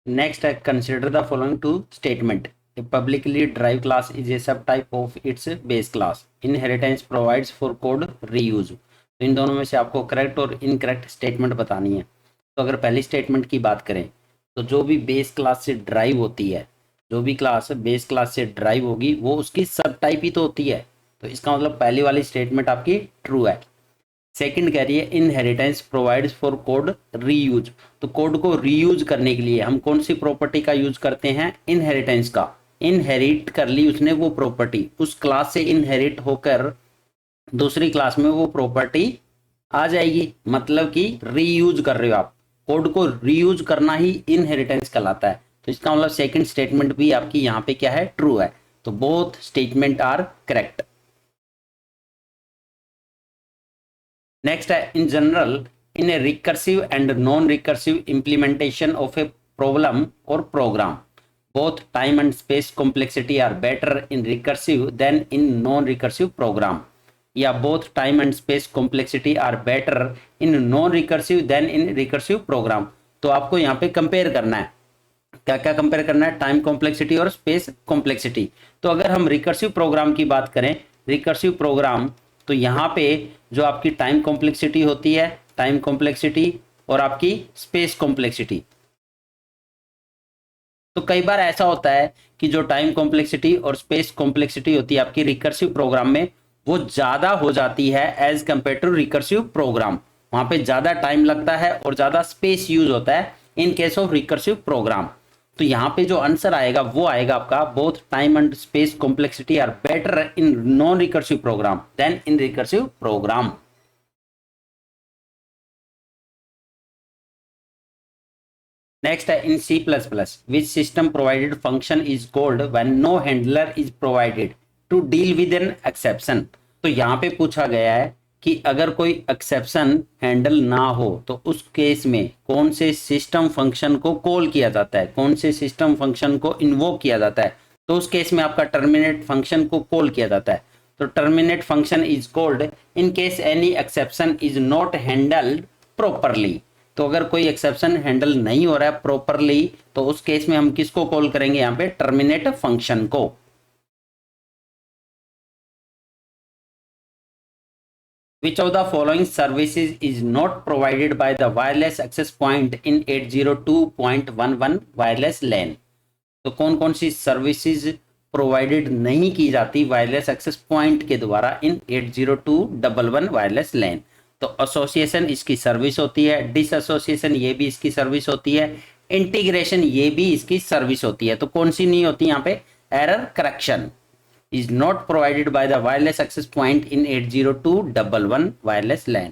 Next है consider the following two statement. A publicly derived class is a sub type of its base class. Inheritance provides for code reuse. तो इन दोनों में से आपको correct और इनकरेक्ट स्टेटमेंट बतानी है। तो अगर पहली स्टेटमेंट की बात करें तो जो भी बेस क्लास से ड्राइव होती है, जो भी क्लास बेस क्लास से ड्राइव होगी वो उसकी सब टाइप ही तो होती है। तो इसका मतलब पहली वाली स्टेटमेंट आपकी ट्रू है। सेकंड कह रही है inheritance provides for code reuse. तो कोड को रीयूज करने के लिए हम कौन सी प्रॉपर्टी का यूज करते हैं? इनहेरिटेंस का। इनहेरिट कर ली उसने वो प्रॉपर्टी, उस क्लास से इनहेरिट होकर दूसरी क्लास में वो प्रॉपर्टी आ जाएगी, मतलब कि रीयूज कर रहे हो आप। कोड को रीयूज करना ही इनहेरिटेंस कहलाता है। तो इसका मतलब सेकंड स्टेटमेंट भी आपकी यहाँ पे क्या है? ट्रू है। तो both statement are correct. Next है in general in a recursive and non recursive implementation of a problem और program both time and space complexity are better in recursive than in non-recursive program, या both time and space complexity are better in non-recursive than in recursive program। तो आपको यहाँ पे compare करना है, क्या क्या कंपेयर करना है? टाइम कॉम्प्लेक्सिटी और स्पेस कॉम्प्लेक्सिटी। तो अगर हम रिकर्सिव प्रोग्राम की बात करें, रिकर्सिव प्रोग्राम, तो यहाँ पे जो आपकी टाइम कॉम्प्लेक्सिटी होती है, टाइम कॉम्प्लेक्सिटी और आपकी स्पेस कॉम्प्लेक्सिटी। तो कई बार ऐसा होता है कि जो टाइम कॉम्प्लेक्सिटी और स्पेस कॉम्प्लेक्सिटी होती है आपकी रिकर्सिव प्रोग्राम में, वो ज्यादा हो जाती है as compare to recursive program. वहां पे ज्यादा टाइम लगता है और ज्यादा स्पेस यूज होता है in case of recursive program. तो यहाँ पे जो आंसर आएगा वो आएगा आपका both time and space complexity are better in non recursive program than in recursive program. Next है in C plus plus which system provided function is called when no handler is provided to deal with an exception. तो यहाँ पे पूछा गया है कि अगर कोई एक्सेप्शन हैंडल ना हो तो उस केस में कौन से सिस्टम फंक्शन को कॉल किया जाता है, कौन से सिस्टम फंक्शन को इन्वोक किया जाता है? तो उस केस में आपका टर्मिनेट फंक्शन को कॉल किया जाता है। तो terminate function is called in case any exception is not handled properly. तो अगर कोई एक्सेप्शन हैंडल नहीं हो रहा है प्रॉपरली तो उस केस में हम किसको कॉल करेंगे? यहाँ पे टर्मिनेट फंक्शन को। Which of the following services is not provided by the wireless access point in 802.11 wireless लैन? तो कौन कौन सी सर्विसेज प्रोवाइडेड नहीं की जाती वायरलेस एक्सेस पॉइंट के द्वारा इन 802.11 वायरलेस लैन? तो एसोसिएशन इसकी सर्विस होती है, डिस एसोसिएशन ये भी इसकी सर्विस होती है, इंटीग्रेशन ये भी इसकी सर्विस होती है। तो कौन सी नहीं होती यहाँ पे? Error correction is not provided by the wireless access point in 802.11 wireless LAN.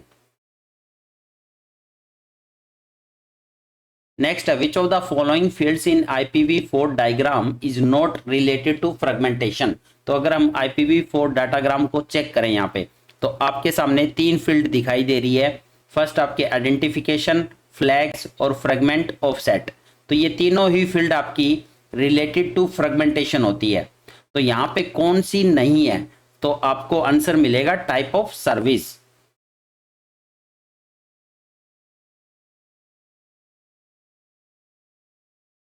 Next, which of the following fields in IPv4 diagram is not related to fragmentation? तो अगर हम IPv4 डाटाग्राम को चेक करें यहाँ पे तो आपके सामने तीन फील्ड दिखाई दे रही है। फर्स्ट आपके आइडेंटिफिकेशन, फ्लैग्स और फ्रेगमेंट ऑफसेट। तो ये तीनों ही फील्ड आपकी रिलेटेड टू फ्रेगमेंटेशन होती है। तो यहाँ पे कौन सी नहीं है? तो आपको आंसर मिलेगा टाइप ऑफ सर्विस।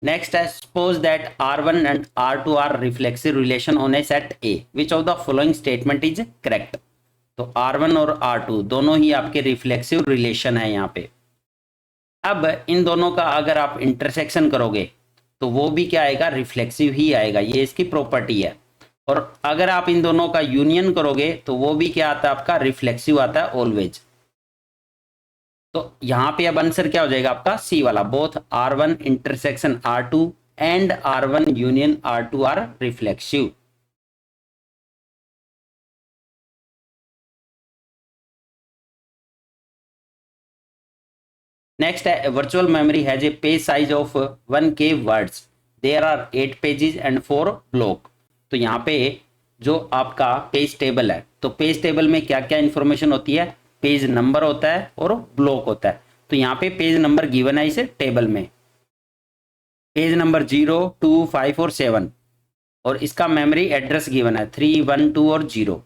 नेक्स्ट है suppose that R1 and R2 are reflexive relation on a set A, which of the following statement is correct? तो R1 और R2 दोनों ही आपके रिफ्लेक्सिव रिलेशन है यहाँ पे। अब इन दोनों का अगर आप इंटरसेक्शन करोगे तो वो भी क्या आएगा? रिफ्लेक्सिव ही आएगा, ये इसकी प्रॉपर्टी है। और अगर आप इन दोनों का यूनियन करोगे तो वो भी क्या आता है? आपका रिफ्लेक्सिव आता है ऑलवेज। तो यहां पे अब आंसर क्या हो जाएगा आपका? सी वाला, both R1 intersection R2 and R1 union R2 are reflexive. Next है virtual memory has a page size of 1K words, there are 8 pages and 4 block. तो यहाँ पे जो आपका पेज टेबल है, तो पेज टेबल में क्या क्या इंफॉर्मेशन होती है? पेज नंबर होता है और ब्लॉक होता है। तो यहाँ पे पेज नंबर गिवन है इस टेबल में, पेज नंबर 0, 2, 5 और 7, और इसका मेमोरी एड्रेस गिवन है 3, 1, 2 और 0।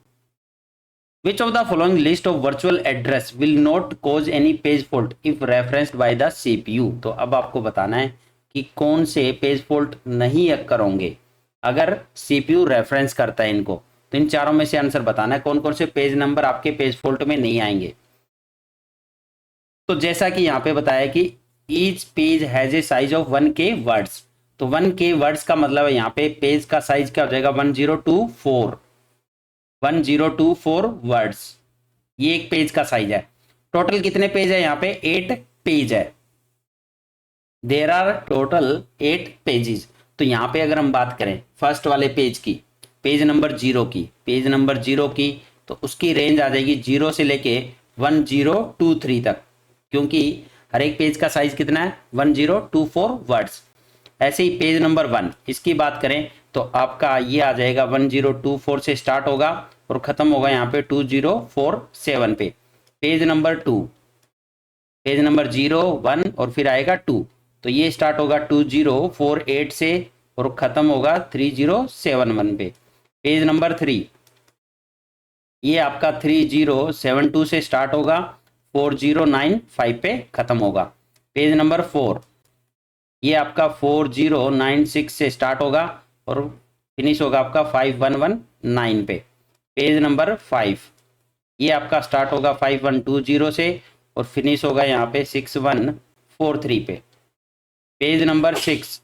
Which of the following list of virtual address will not cause any page fault if referenced by the CPU? तो अब आपको बताना है कि कौन से पेज फॉल्ट नहीं अक्कर होंगे अगर सीपीयू रेफरेंस करता है इनको। तो इन चारों में से आंसर बताना है कौन कौन से पेज नंबर आपके पेज फॉल्ट में नहीं आएंगे। तो जैसा कि यहाँ पे बताया कि each page has a size of 1K words. तो 1K वर्ड्स का मतलब है यहाँ पे पेज का साइज क्या हो जाएगा 1024 वर्ड्स। ये एक पेज का साइज है। टोटल कितने पेज है यहाँ पे 8 पेज है। There are total 8 pages. तो यहाँ पे अगर हम बात करें फर्स्ट वाले पेज की, पेज नंबर 0 की, तो उसकी रेंज आ जाएगी 0 से लेके 1023 तक, क्योंकि हर एक पेज का साइज कितना है 1024 वर्ड्स। ऐसे ही पेज नंबर 1 इसकी बात करें तो आपका ये आ जाएगा 1024 से स्टार्ट होगा और ख़त्म होगा यहाँ पे 2047 पे। पेज नंबर 2, पेज नंबर 0, 1 और फिर आएगा 2, तो ये स्टार्ट होगा 2048 से और ख़त्म होगा 3071 पे। पेज नंबर 3 ये आपका 3072 से स्टार्ट होगा 4095 पे ख़त्म होगा। पेज नंबर 4 ये आपका 4096 से स्टार्ट होगा और फिनिश होगा आपका 5119 पे। पेज नंबर 5 ये आपका स्टार्ट होगा 5120 से और फिनिश होगा यहाँ पे 6143 पे। पेज नंबर 6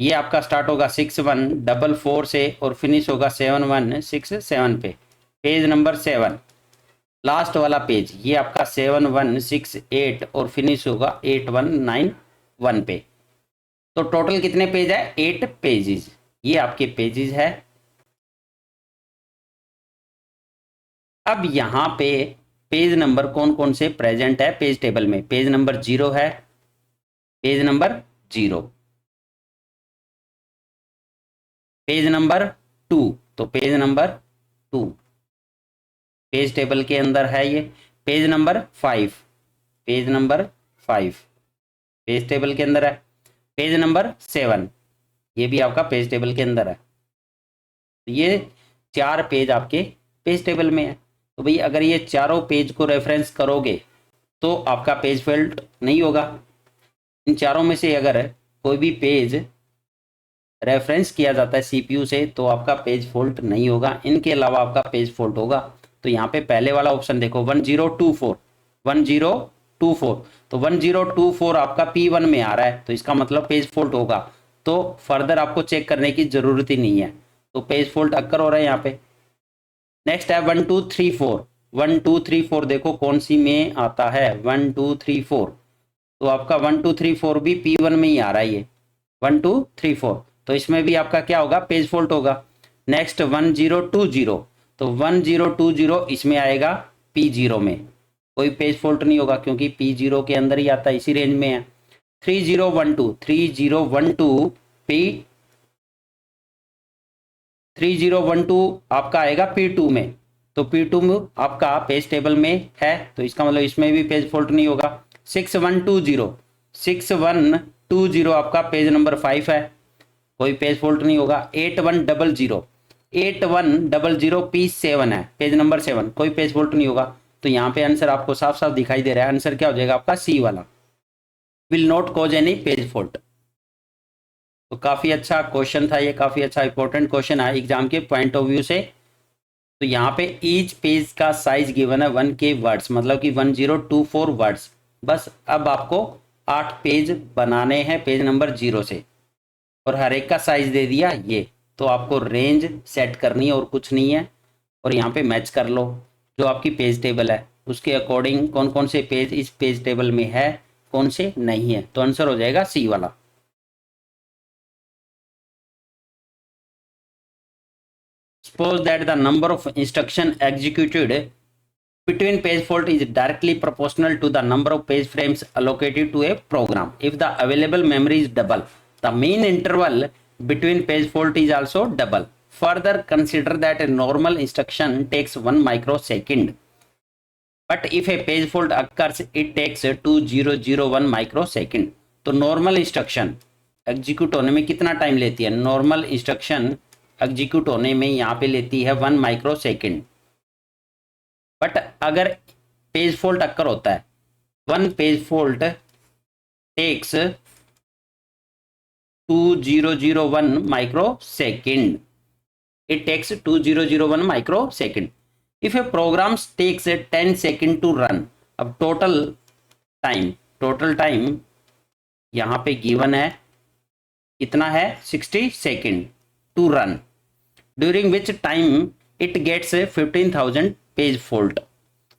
ये आपका स्टार्ट होगा 6144 से और फिनिश होगा 7167 पे। पेज नंबर 7 लास्ट वाला पेज ये आपका 7168 और फिनिश होगा 8191 पे। तो टोटल कितने पेज है 8 पेजेस। ये आपके पेजेस है। अब यहाँ पे पेज नंबर कौन कौन से प्रेजेंट है पेज टेबल में। पेज नंबर 0 है, पेज नंबर 0, पेज नंबर 2, तो पेज नंबर 2 पेज टेबल के अंदर है ये। Page number 5, page number 5 page table के अंदर है। पेज नंबर 7 ये भी आपका पेज टेबल के अंदर है। तो ये 4 पेज आपके पेज टेबल में है। तो भाई अगर ये चारों पेज को रेफरेंस करोगे तो आपका पेज फॉल्ट नहीं होगा। इन चारों में से अगर कोई भी पेज रेफरेंस किया जाता है सीपीयू से तो आपका पेज फॉल्ट नहीं होगा, इनके अलावा आपका पेज फॉल्ट होगा। तो यहाँ पे पहले वाला ऑप्शन देखो 1024 तो 1024 आपका P1 में आ रहा है, तो इसका मतलब पेज फॉल्ट होगा। तो फर्दर आपको चेक करने की जरूरत ही नहीं है, तो पेज फॉल्ट अक्कर हो रहा है यहाँ पे। नेक्स्ट है 1234 देखो कौन सी में आता है 1234। तो आपका 1234 भी P1 में ही आ रहा है ये 1234, तो इसमें भी आपका क्या होगा पेज फॉल्ट होगा। नेक्स्ट 1020 तो 1020 इसमें आएगा P0 में, कोई पेज फॉल्ट नहीं होगा क्योंकि P0 के अंदर ही आता है, इसी रेंज में है। 3012 आपका आएगा P2 में, तो P2 में आपका पेज टेबल में है, तो इसका मतलब इसमें भी पेज फॉल्ट नहीं होगा। 6120 आपका पेज नंबर 5 है, कोई पेज फॉल्ट नहीं होगा। 8100 P7 है, पेज नंबर 7, कोई पेज फॉल्ट नहीं होगा। तो यहाँ पे आंसर आपको साफ साफ दिखाई दे रहा है, आंसर क्या हो जाएगा आपका सी वाला, will not cause any page fault. तो काफी अच्छा क्वेश्चन था ये, काफी अच्छा इंपॉर्टेंट क्वेश्चन है एग्जाम के पॉइंट ऑफ व्यू से। तो यहाँ पे ईच पेज का साइज गिवन है 1K वर्ड्स, मतलब कि 1024 वर्ड्स। बस अब आपको 8 पेज बनाने हैं पेज नंबर 0 से, और हर एक का साइज दे दिया ये, तो आपको रेंज सेट करनी है और कुछ नहीं है। और यहाँ पे मैच कर लो जो आपकी पेज टेबल है उसके अकॉर्डिंग कौन कौन से पेज इस पेज टेबल में है, कौन से नहीं है, तो आंसर हो जाएगा सी वाला। Suppose that the number of instruction executed between page fault is directly proportional to the number of page frames allocated to a program. If the available memory is double, the mean interval between page fault is also double. Further, consider that a normal instruction takes 1 microsecond, but if a page fault occurs, it takes 2001 microsecond. तो normal instruction execute होने में कितना time लेती है, normal instruction execute होने में यहाँ पे लेती है 1 माइक्रोसेकंड। बट अगर पेज फॉल्ट अक्कर होता है, 1 page fault takes 2001 microsecond. It takes 2001 microsecond. If a program takes 10 second to run, अब टोटल टाइम यहाँ पे गिवन है, कितना है 60 second to run, during which time it gets 15,000 page fault.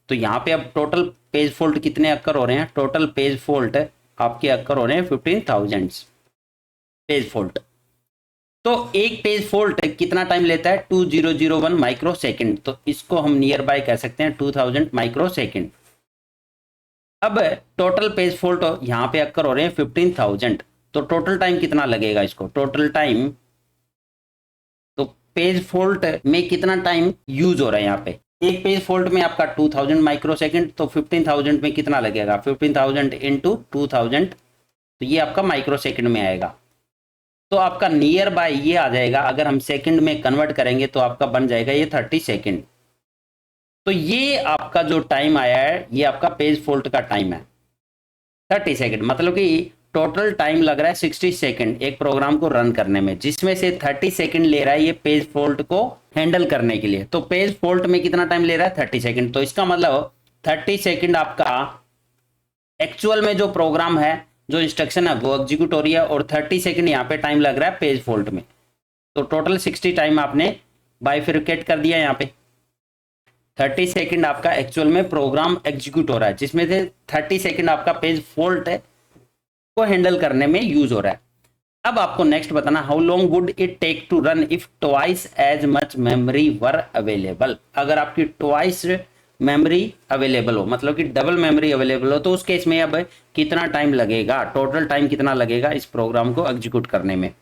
तो यहाँ पे अब टोटल पेज फॉल्ट कितने अक्कर हो रहे हैं, टोटल पेज फॉल्ट आपके अक्कर हो रहे हैं 15,000 पेज फॉल्ट। तो एक पेज फॉल्ट कितना टाइम लेता है 2001 माइक्रो सेकेंड, तो इसको हम नियर बाय कह सकते हैं 2000 माइक्रो सेकेंड। अब टोटल पेज फॉल्ट यहाँ पे अक्कर हो रहे हैं 15,000, तो टोटल टाइम कितना लगेगा इसको, टोटल टाइम, तो पेज फॉल्ट में कितना टाइम यूज हो रहा है यहाँ पे, एक पेज फॉल्ट में आपका 2000 माइक्रो सेकेंड, तो 15,000 में कितना लगेगा, 15,000 इंटू 2000, तो ये आपका माइक्रो सेकेंड में आएगा। तो आपका नियर बाय ये आ जाएगा, अगर हम सेकंड में कन्वर्ट करेंगे तो आपका बन जाएगा ये 30 सेकंड। तो ये आपका जो टाइम आया है ये आपका पेज फॉल्ट का टाइम है 30 सेकंड, मतलब कि टोटल टाइम लग रहा है 60 सेकंड एक प्रोग्राम को रन करने में, जिसमें से 30 सेकंड ले रहा है ये पेज फॉल्ट को हैंडल करने के लिए। तो पेज फॉल्ट में कितना टाइम ले रहा है 30 सेकंड, तो इसका मतलब 30 सेकंड आपका एक्चुअल में जो प्रोग्राम है, जो इंस्ट्रक्शन है वो एग्जीक्यूट हो रही है, और 30 सेकंड यहाँ पे टाइम लग रहा है पेज फॉल्ट में। तो टोटल 60 टाइम आपने बाइफिरकेट कर दिया, यहाँ पे 30 सेकंड आपका एक्चुअल में प्रोग्राम एग्जीक्यूट हो रहा है, जिसमें से 30 सेकंड आपका पेज फॉल्ट है को हैंडल करने में यूज हो रहा है। अब आपको नेक्स्ट बताना, how long would it take to run if twice as much memory were available. अगर आपकी ट्वाइस मेमोरी अवेलेबल हो, मतलब कि डबल मेमोरी अवेलेबल हो, तो उस केस में अब कितना टाइम लगेगा, टोटल टाइम कितना लगेगा इस प्रोग्राम को एग्जीक्यूट करने में।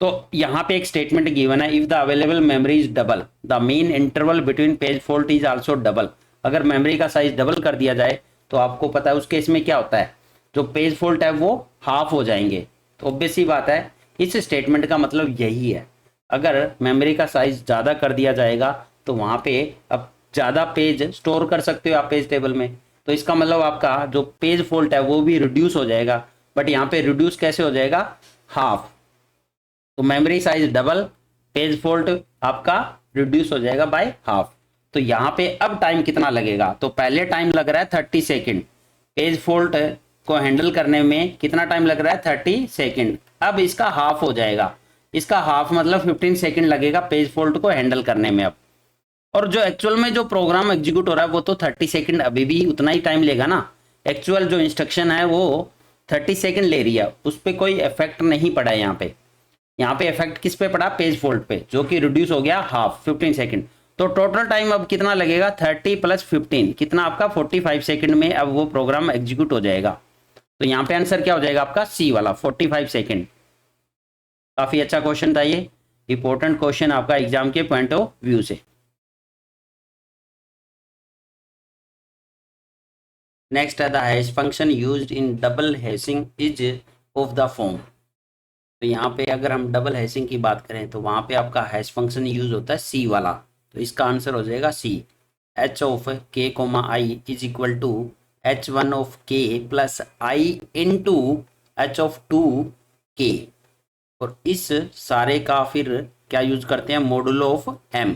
तो यहाँ पे एक स्टेटमेंट गिवन है, if the available memory is double the mean interval between page fault is also double. अगर मेमोरी का साइज डबल कर दिया जाए तो आपको पता है उस केस में क्या होता है, जो पेज फॉल्ट है वो हाफ हो जाएंगे। तो ऑब्वियस सी बात है, इस स्टेटमेंट का मतलब यही है, अगर मेमोरी का साइज ज़्यादा कर दिया जाएगा तो वहाँ पे अब ज़्यादा पेज स्टोर कर सकते हो आप पेज टेबल में, तो इसका मतलब आपका जो पेज फॉल्ट है वो भी रिड्यूस हो जाएगा। बट यहाँ पे रिड्यूस कैसे हो जाएगा, हाफ। तो memory size double, page fault आपका रिड्यूस हो जाएगा बाय हाफ। तो यहाँ पे अब टाइम कितना लगेगा, तो पहले टाइम लग रहा है 30 सेकेंड, पेज फॉल्ट को हैंडल करने में कितना टाइम लग रहा है 30 सेकेंड। अब इसका हाफ हो जाएगा, इसका हाफ मतलब 15 सेकेंड लगेगा पेज फॉल्ट को हैंडल करने में अब। और जो एक्चुअल में जो प्रोग्राम एग्जीक्यूट हो रहा है वो तो 30 सेकेंड अभी भी उतना ही टाइम लेगा ना, एक्चुअल जो इंस्ट्रक्शन है वो 30 सेकेंड ले रही है, उस पर कोई इफेक्ट नहीं पड़ा है यहाँ पे। यहाँ पे इफेक्ट किस पे पड़ा, पेज फॉल्ट पे, जो कि रिड्यूस हो गया हाफ 15 सेकेंड। तो टोटल टाइम अब कितना लगेगा 30 प्लस 15, कितना आपका 45 सेकेंड में अब वो प्रोग्राम एग्जीक्यूट हो जाएगा। तो यहाँ पे आंसर क्या हो जाएगा आपका सी वाला 45 सेकेंड। काफी अच्छा क्वेश्चन था ये, इंपॉर्टेंट क्वेश्चन आपका एग्जाम के पॉइंट ऑफ व्यू से। नेक्स्ट है the hash function used in double hashing is of the form. तो यहाँ पे अगर हम डबल हैशिंग की बात करें तो वहाँ पे आपका हैश फंक्शन यूज होता है सी वाला, तो इसका आंसर हो जाएगा C. H of K comma I is equal to h1 of K plus I into H of 2 K, और इस सारे का फिर क्या यूज करते हैं, मॉडुलो ऑफ m।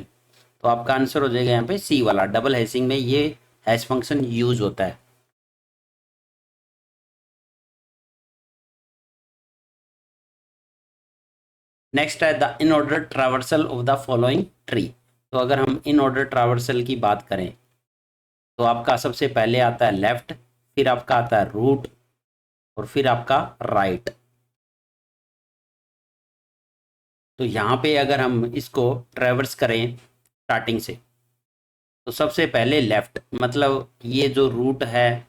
तो आपका आंसर हो जाएगा यहाँ पे सी वाला, डबल हैशिंग में ये हैश फंक्शन यूज होता है। नेक्स्ट है the in order traversal of the following tree. तो अगर हम इन ऑर्डर ट्रावर्सल की बात करें तो आपका सबसे पहले आता है लेफ्ट, फिर आपका आता है रूट, और फिर आपका राइट। तो यहाँ पे अगर हम इसको ट्रेवर्स करें स्टार्टिंग से, तो सबसे पहले लेफ्ट, मतलब ये जो रूट है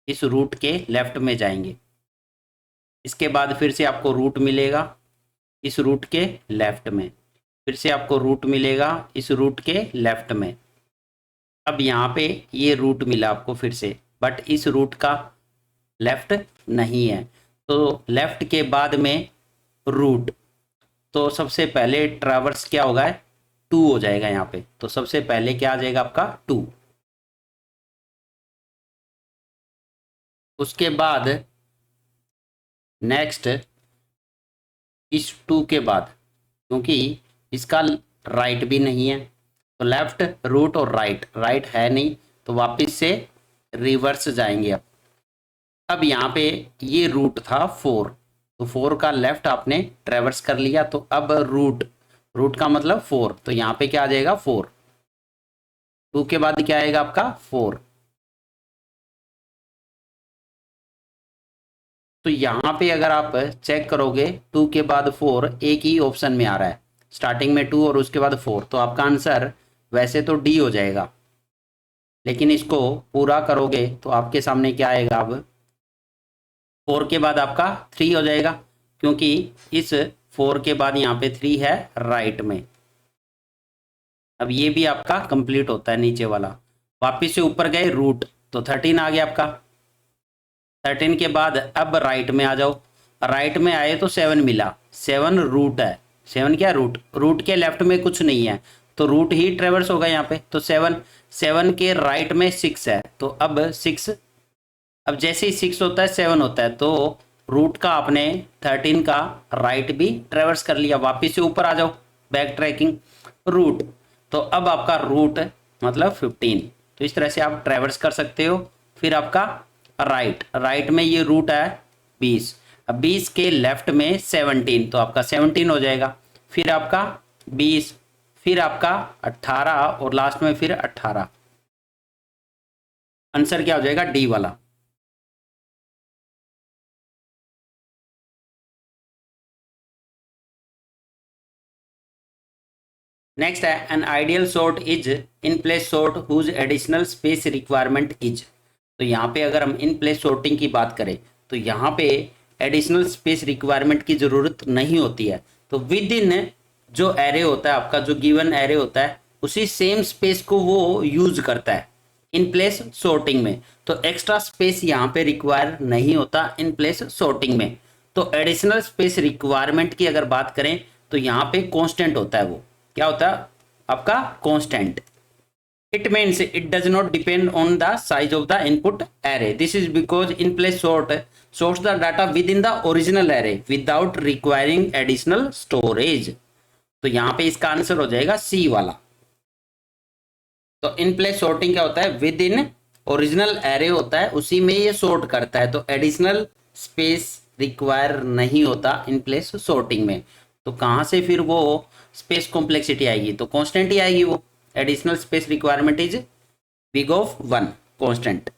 इस रूट के लेफ्ट में जाएंगे, इसके बाद फिर से आपको रूट मिलेगा इस रूट के लेफ्ट में, फिर से आपको रूट मिलेगा इस रूट के लेफ्ट में। अब यहाँ पे ये रूट मिला आपको फिर से, बट इस रूट का लेफ्ट नहीं है, तो लेफ्ट के बाद में रूट, तो सबसे पहले ट्रावर्स क्या होगा, 2 हो जाएगा यहाँ पे। तो सबसे पहले क्या आ जाएगा आपका 2, उसके बाद नेक्स्ट इस 2 के बाद, क्योंकि इसका राइट भी नहीं है, तो लेफ्ट रूट और राइट, राइट है नहीं, तो वापस से रिवर्स जाएंगे। अब यहाँ पे ये रूट था 4, तो 4 का लेफ्ट आपने ट्रेवर्स कर लिया, तो अब रूट, रूट का मतलब 4, तो यहाँ पे क्या आ जाएगा 4, 2 के बाद क्या आएगा आपका 4। तो यहाँ पे अगर आप चेक करोगे 2 के बाद 4 एक ही ऑप्शन में आ रहा है, स्टार्टिंग में 2 और उसके बाद 4, तो आपका आंसर वैसे तो डी हो जाएगा, लेकिन इसको पूरा करोगे तो आपके सामने क्या आएगा, अब 4 के बाद आपका 3 हो जाएगा, क्योंकि इस 4 के बाद यहाँ पे 3 है राइट में। अब ये भी आपका कंप्लीट होता है नीचे वाला, वापिस से ऊपर गए रूट, तो 13 आ गया आपका। 13 के बाद अब राइट में आ जाओ, राइट में आए तो 7 मिला, 7 रूट है, 7 क्या रूट, रूट के लेफ्ट में कुछ नहीं है, तो रूट ही ट्रेवर्स होगा यहाँ पे, तो 7, 7 के राइट में 6 है, तो अब 6, अब जैसे ही 6 होता है 7 होता है, तो रूट का आपने 13 का राइट भी ट्रेवर्स कर लिया, वापिस से ऊपर आ जाओ, बैक ट्रैकिंग रूट, तो अब आपका रूट मतलब 15, तो इस तरह से आप ट्रेवर्स कर सकते हो। फिर आपका राइट, राइट में ये रूट है 20, अब 20 के लेफ्ट में 17, तो आपका 17 हो जाएगा, फिर आपका 20, फिर आपका 18 और लास्ट में फिर 18, आंसर क्या हो जाएगा डी वाला। नेक्स्ट है an ideal sort is in place sort whose additional space requirement is. तो यहाँ पे अगर हम इन प्लेस सॉर्टिंग की बात करें तो यहाँ पे एडिशनल स्पेस रिक्वायरमेंट की ज़रूरत नहीं होती है, तो विद इन जो एरे होता है आपका, जो गिवन एरे होता है उसी सेम स्पेस को वो यूज करता है इन प्लेस सॉर्टिंग में, तो एक्स्ट्रा स्पेस यहाँ पे रिक्वायर नहीं होता इन प्लेस सॉर्टिंग में। तो एडिशनल स्पेस रिक्वायरमेंट की अगर बात करें तो यहाँ पे कांस्टेंट होता है, वो क्या होता है आपका constant. It means it does not depend on the size of the input array. This is because in place sort sorts the data within the original array without requiring additional storage. तो यहाँ पे इसका answer हो जाएगा C वाला। तो in place sorting क्या होता है, विद इन ओरिजिनल एरे होता है उसी में ये सॉर्ट करता है, तो एडिशनल स्पेस रिक्वायर नहीं होता इन प्लेस सॉर्टिंग में। तो कहाँ से फिर वो स्पेस कॉम्प्लेक्सिटी आएगी, तो कांस्टेंट ही आएगी वो, additional space requirement is big of 1 constant.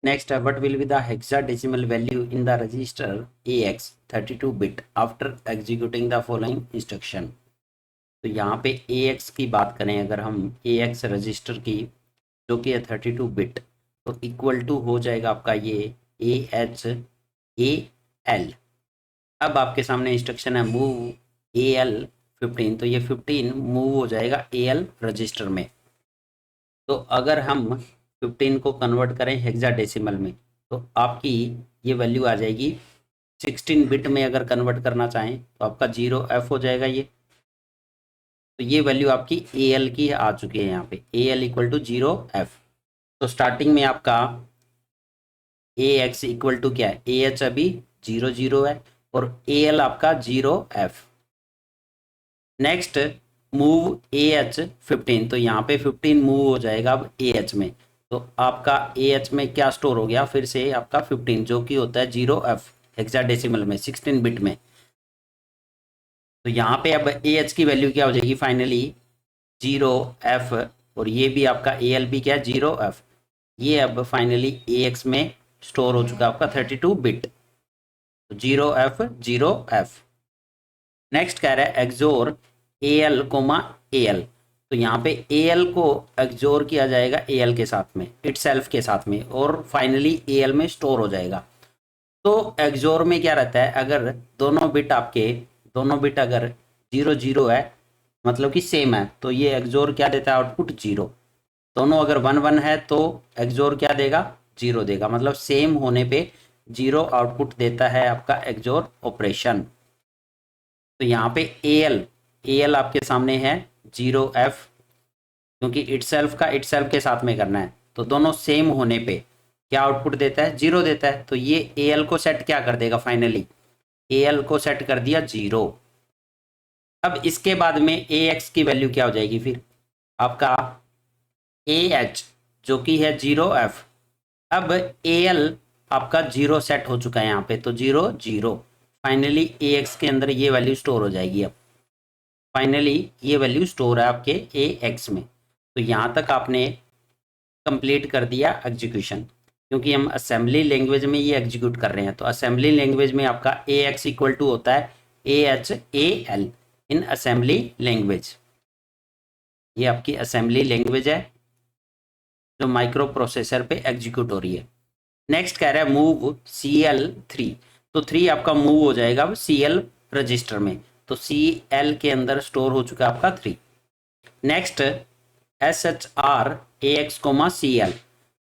Next है what will be the hexadecimal value in the register AX 32 bit after executing the following instruction. तो यहाँ पे AX की बात करें अगर हम, AX रजिस्टर की जो कि है 32 बिट, तो इक्वल टू हो जाएगा आपका ये AHAL। अब आपके सामने इंस्ट्रक्शन है मूव AL 15, तो ये 15 मूव हो जाएगा AL रजिस्टर में। तो अगर हम 15 को कन्वर्ट करें हेक्साडेसिमल में तो आपकी ये वैल्यू आ जाएगी 16 बिट में, अगर कन्वर्ट करना चाहें तो आपका 0F हो जाएगा ये। तो ये वैल्यू आपकी AL की आ चुकी है यहाँ पे, AL इक्वल टू 0F। तो स्टार्टिंग में आपका AX इक्वल टू क्या है, AH अभी 0 है और AL आपका 0F। नेक्स्ट मूव AH 15, तो यहाँ पे 15 मूव हो जाएगा अब AH में, तो आपका AH में क्या स्टोर हो गया फिर से आपका 15 जो कि होता है 0F हेक्साडेसिमल में 16 बिट में। तो यहाँ पे अब AH की वैल्यू क्या हो जाएगी फाइनली 0F, और ये भी आपका AL भी क्या है 0F, ये अब फाइनली AX में स्टोर हो चुका है आपका 32 बिट, तो 0F 0F। नेक्स्ट कह रहा है एक्सोर AL कोमा AL, तो यहाँ पे AL को एक्सोर किया जाएगा AL के साथ में, इटसेल्फ के साथ में, और फाइनली AL में स्टोर हो जाएगा। तो एक्सोर में क्या रहता है, अगर दोनों बिट आपके, दोनों बिट अगर 0 है मतलब कि सेम है, तो ये एक्सोर क्या देता है आउटपुट 0। दोनों अगर 1 है तो एक्सोर क्या देगा 0 देगा, मतलब सेम होने पे 0 आउटपुट देता है आपका एक्सोर ऑपरेशन। तो यहाँ पे AL आपके सामने है 0F, क्योंकि इटसेल्फ का इटसेल्फ के साथ में करना है, तो दोनों सेम होने पे क्या आउटपुट देता है, 0 देता है। तो ये AL को सेट क्या कर देगा, फाइनली AL को सेट कर दिया 0। अब इसके बाद में AX की वैल्यू क्या हो जाएगी, फिर आपका AH जो कि है 0F। अब AL आपका 0 सेट हो चुका है यहाँ पे, तो 0 0। फाइनली AX के अंदर ये वैल्यू स्टोर हो जाएगी। अब फाइनली ये वैल्यू स्टोर है आपके AX में। तो यहाँ तक आपने कंप्लीट कर दिया एग्जीक्यूशन, क्योंकि हम असेंबली लैंग्वेज में ये एग्जीक्यूट कर रहे हैं। तो असेंबली लैंग्वेज में आपका AX इक्वल टू होता है AHAL इन असेंबली लैंग्वेज। ये आपकी असेंबली लैंग्वेज है जो माइक्रो प्रोसेसर पे एग्जीक्यूट हो रही है। नेक्स्ट कह रहा है मूव CL3। तो 3 आपका मूव हो जाएगा अब CL रजिस्टर में। तो CL के अंदर स्टोर हो चुका है आपका 3। Next SHR AX CL।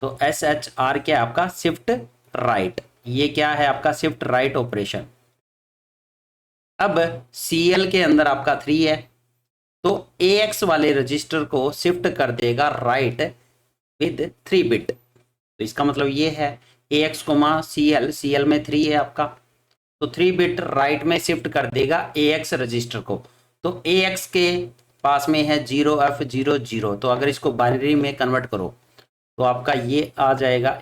तो SHR क्या है आपका, शिफ्ट राइट। ये क्या है आपका, शिफ्ट राइट ऑपरेशन। अब CL के अंदर आपका 3 है, तो AX वाले रजिस्टर को शिफ्ट कर देगा राइट विद 3 बिट। तो इसका मतलब ये है AX CL में 3 है आपका, तो 3 बिट राइट में शिफ्ट कर देगा AX रजिस्टर को। तो AX के पास में है 0F00। तो अगर इसको बाइनरी में कन्वर्ट करो तो आपका ये आ जाएगा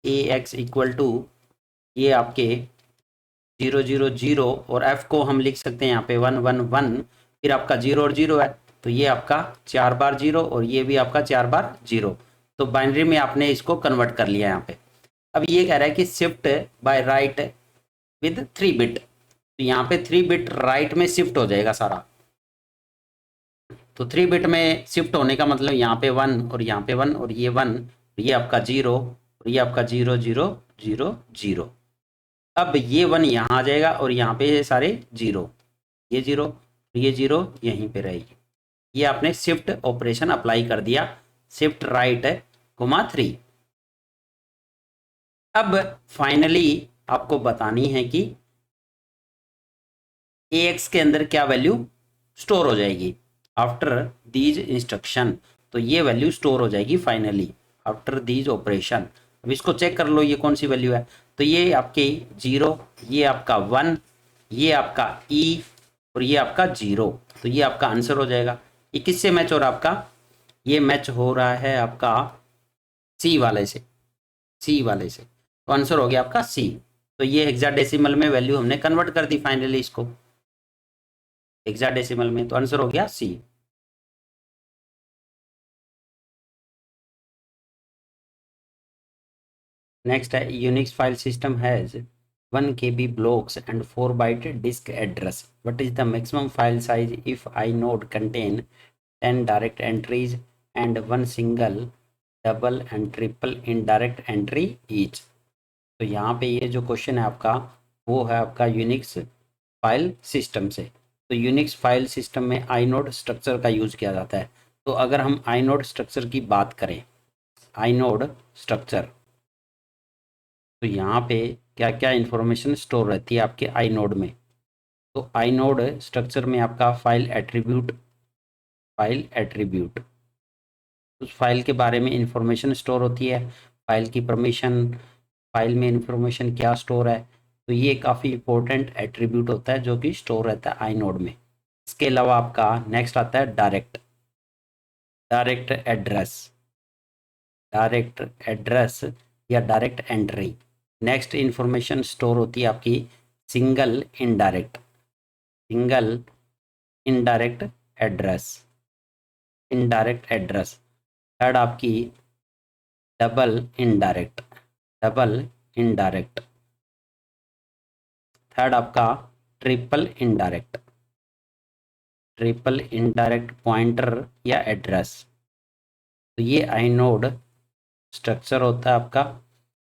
AX इक्वल टू ये आपके 000 और F को हम लिख सकते हैं यहाँ पे 111। फिर आपका 0 और 0 है, तो ये आपका 4 बार 0 और ये भी आपका 4 बार 0। तो बाइनरी में आपने इसको कन्वर्ट कर लिया यहाँ पे। अब ये कह रहा है कि shift by right with 3 bit. तो यहाँ पे 3 बिट राइट में शिफ्ट हो जाएगा सारा। तो 3 बिट में शिफ्ट होने का मतलब यहाँ पे 1 और यहाँ पे 1 और ये 1, ये आपका 0 और ये आपका 0 0 0 0। अब ये 1 यहाँ आ जाएगा और यहाँ पे ये सारे 0, ये 0 ये 0 यहीं पे रहेगी। ये आपने शिफ्ट ऑपरेशन अप्लाई कर दिया, शिफ्ट राइट 3। अब फाइनली आपको बतानी है कि AX के अंदर क्या वैल्यू स्टोर हो जाएगी आफ्टर दीज इंस्ट्रक्शन। तो ये वैल्यू स्टोर हो जाएगी फाइनली आफ्टर दीज ऑपरेशन। अब इसको चेक कर लो ये कौन सी वैल्यू है। तो ये आपके 0, ये आपका 1, ये आपका E और ये आपका 0। तो ये आपका आंसर हो जाएगा। ये किससे मैच हो रहा है आपका, ये मैच हो रहा है आपका C वाले से, C वाले से। तो आंसर हो गया आपका C। तो ये हेक्साडेसिमल में वैल्यू हमने कन्वर्ट कर दी फाइनली इसको हेक्साडेसिमल में, तो आंसर हो गया C। नेक्स्ट है Unix file system has 1 KB blocks and 4 byte disk address. What is the maximum file size if inode contain 10 direct entries and 1 single, double and triple indirect entry each? तो यहाँ पे ये जो question है आपका वो है आपका यूनिक्स फाइल सिस्टम से। तो यूनिक्स फाइल सिस्टम में आइनोड स्ट्रक्चर का यूज किया जाता है। तो अगर हम आइनोड स्ट्रक्चर की बात करें, आइनोड स्ट्रक्चर, तो यहाँ पे क्या क्या इंफॉर्मेशन स्टोर रहती है आपके आइनोड में। तो आइनोड स्ट्रक्चर में आपका फाइल एट्रीब्यूट उस फाइल के बारे में इंफॉर्मेशन स्टोर होती है, फाइल की परमिशन, फाइल में इंफॉर्मेशन क्या स्टोर है। तो ये काफ़ी इंपॉर्टेंट एट्रीब्यूट होता है जो कि स्टोर रहता है आइनोड में। इसके अलावा आपका नेक्स्ट आता है डायरेक्ट एड्रेस या direct entry. Next information store होती है आपकी सिंगल इनडायरेक्ट एड्रेस। थर्ड आपकी डबल इनडायरेक्ट। थर्ड आपका ट्रिपल इनडायरेक्ट पॉइंटर या एड्रेस। तो ये आइनोड स्ट्रक्चर होता है आपका।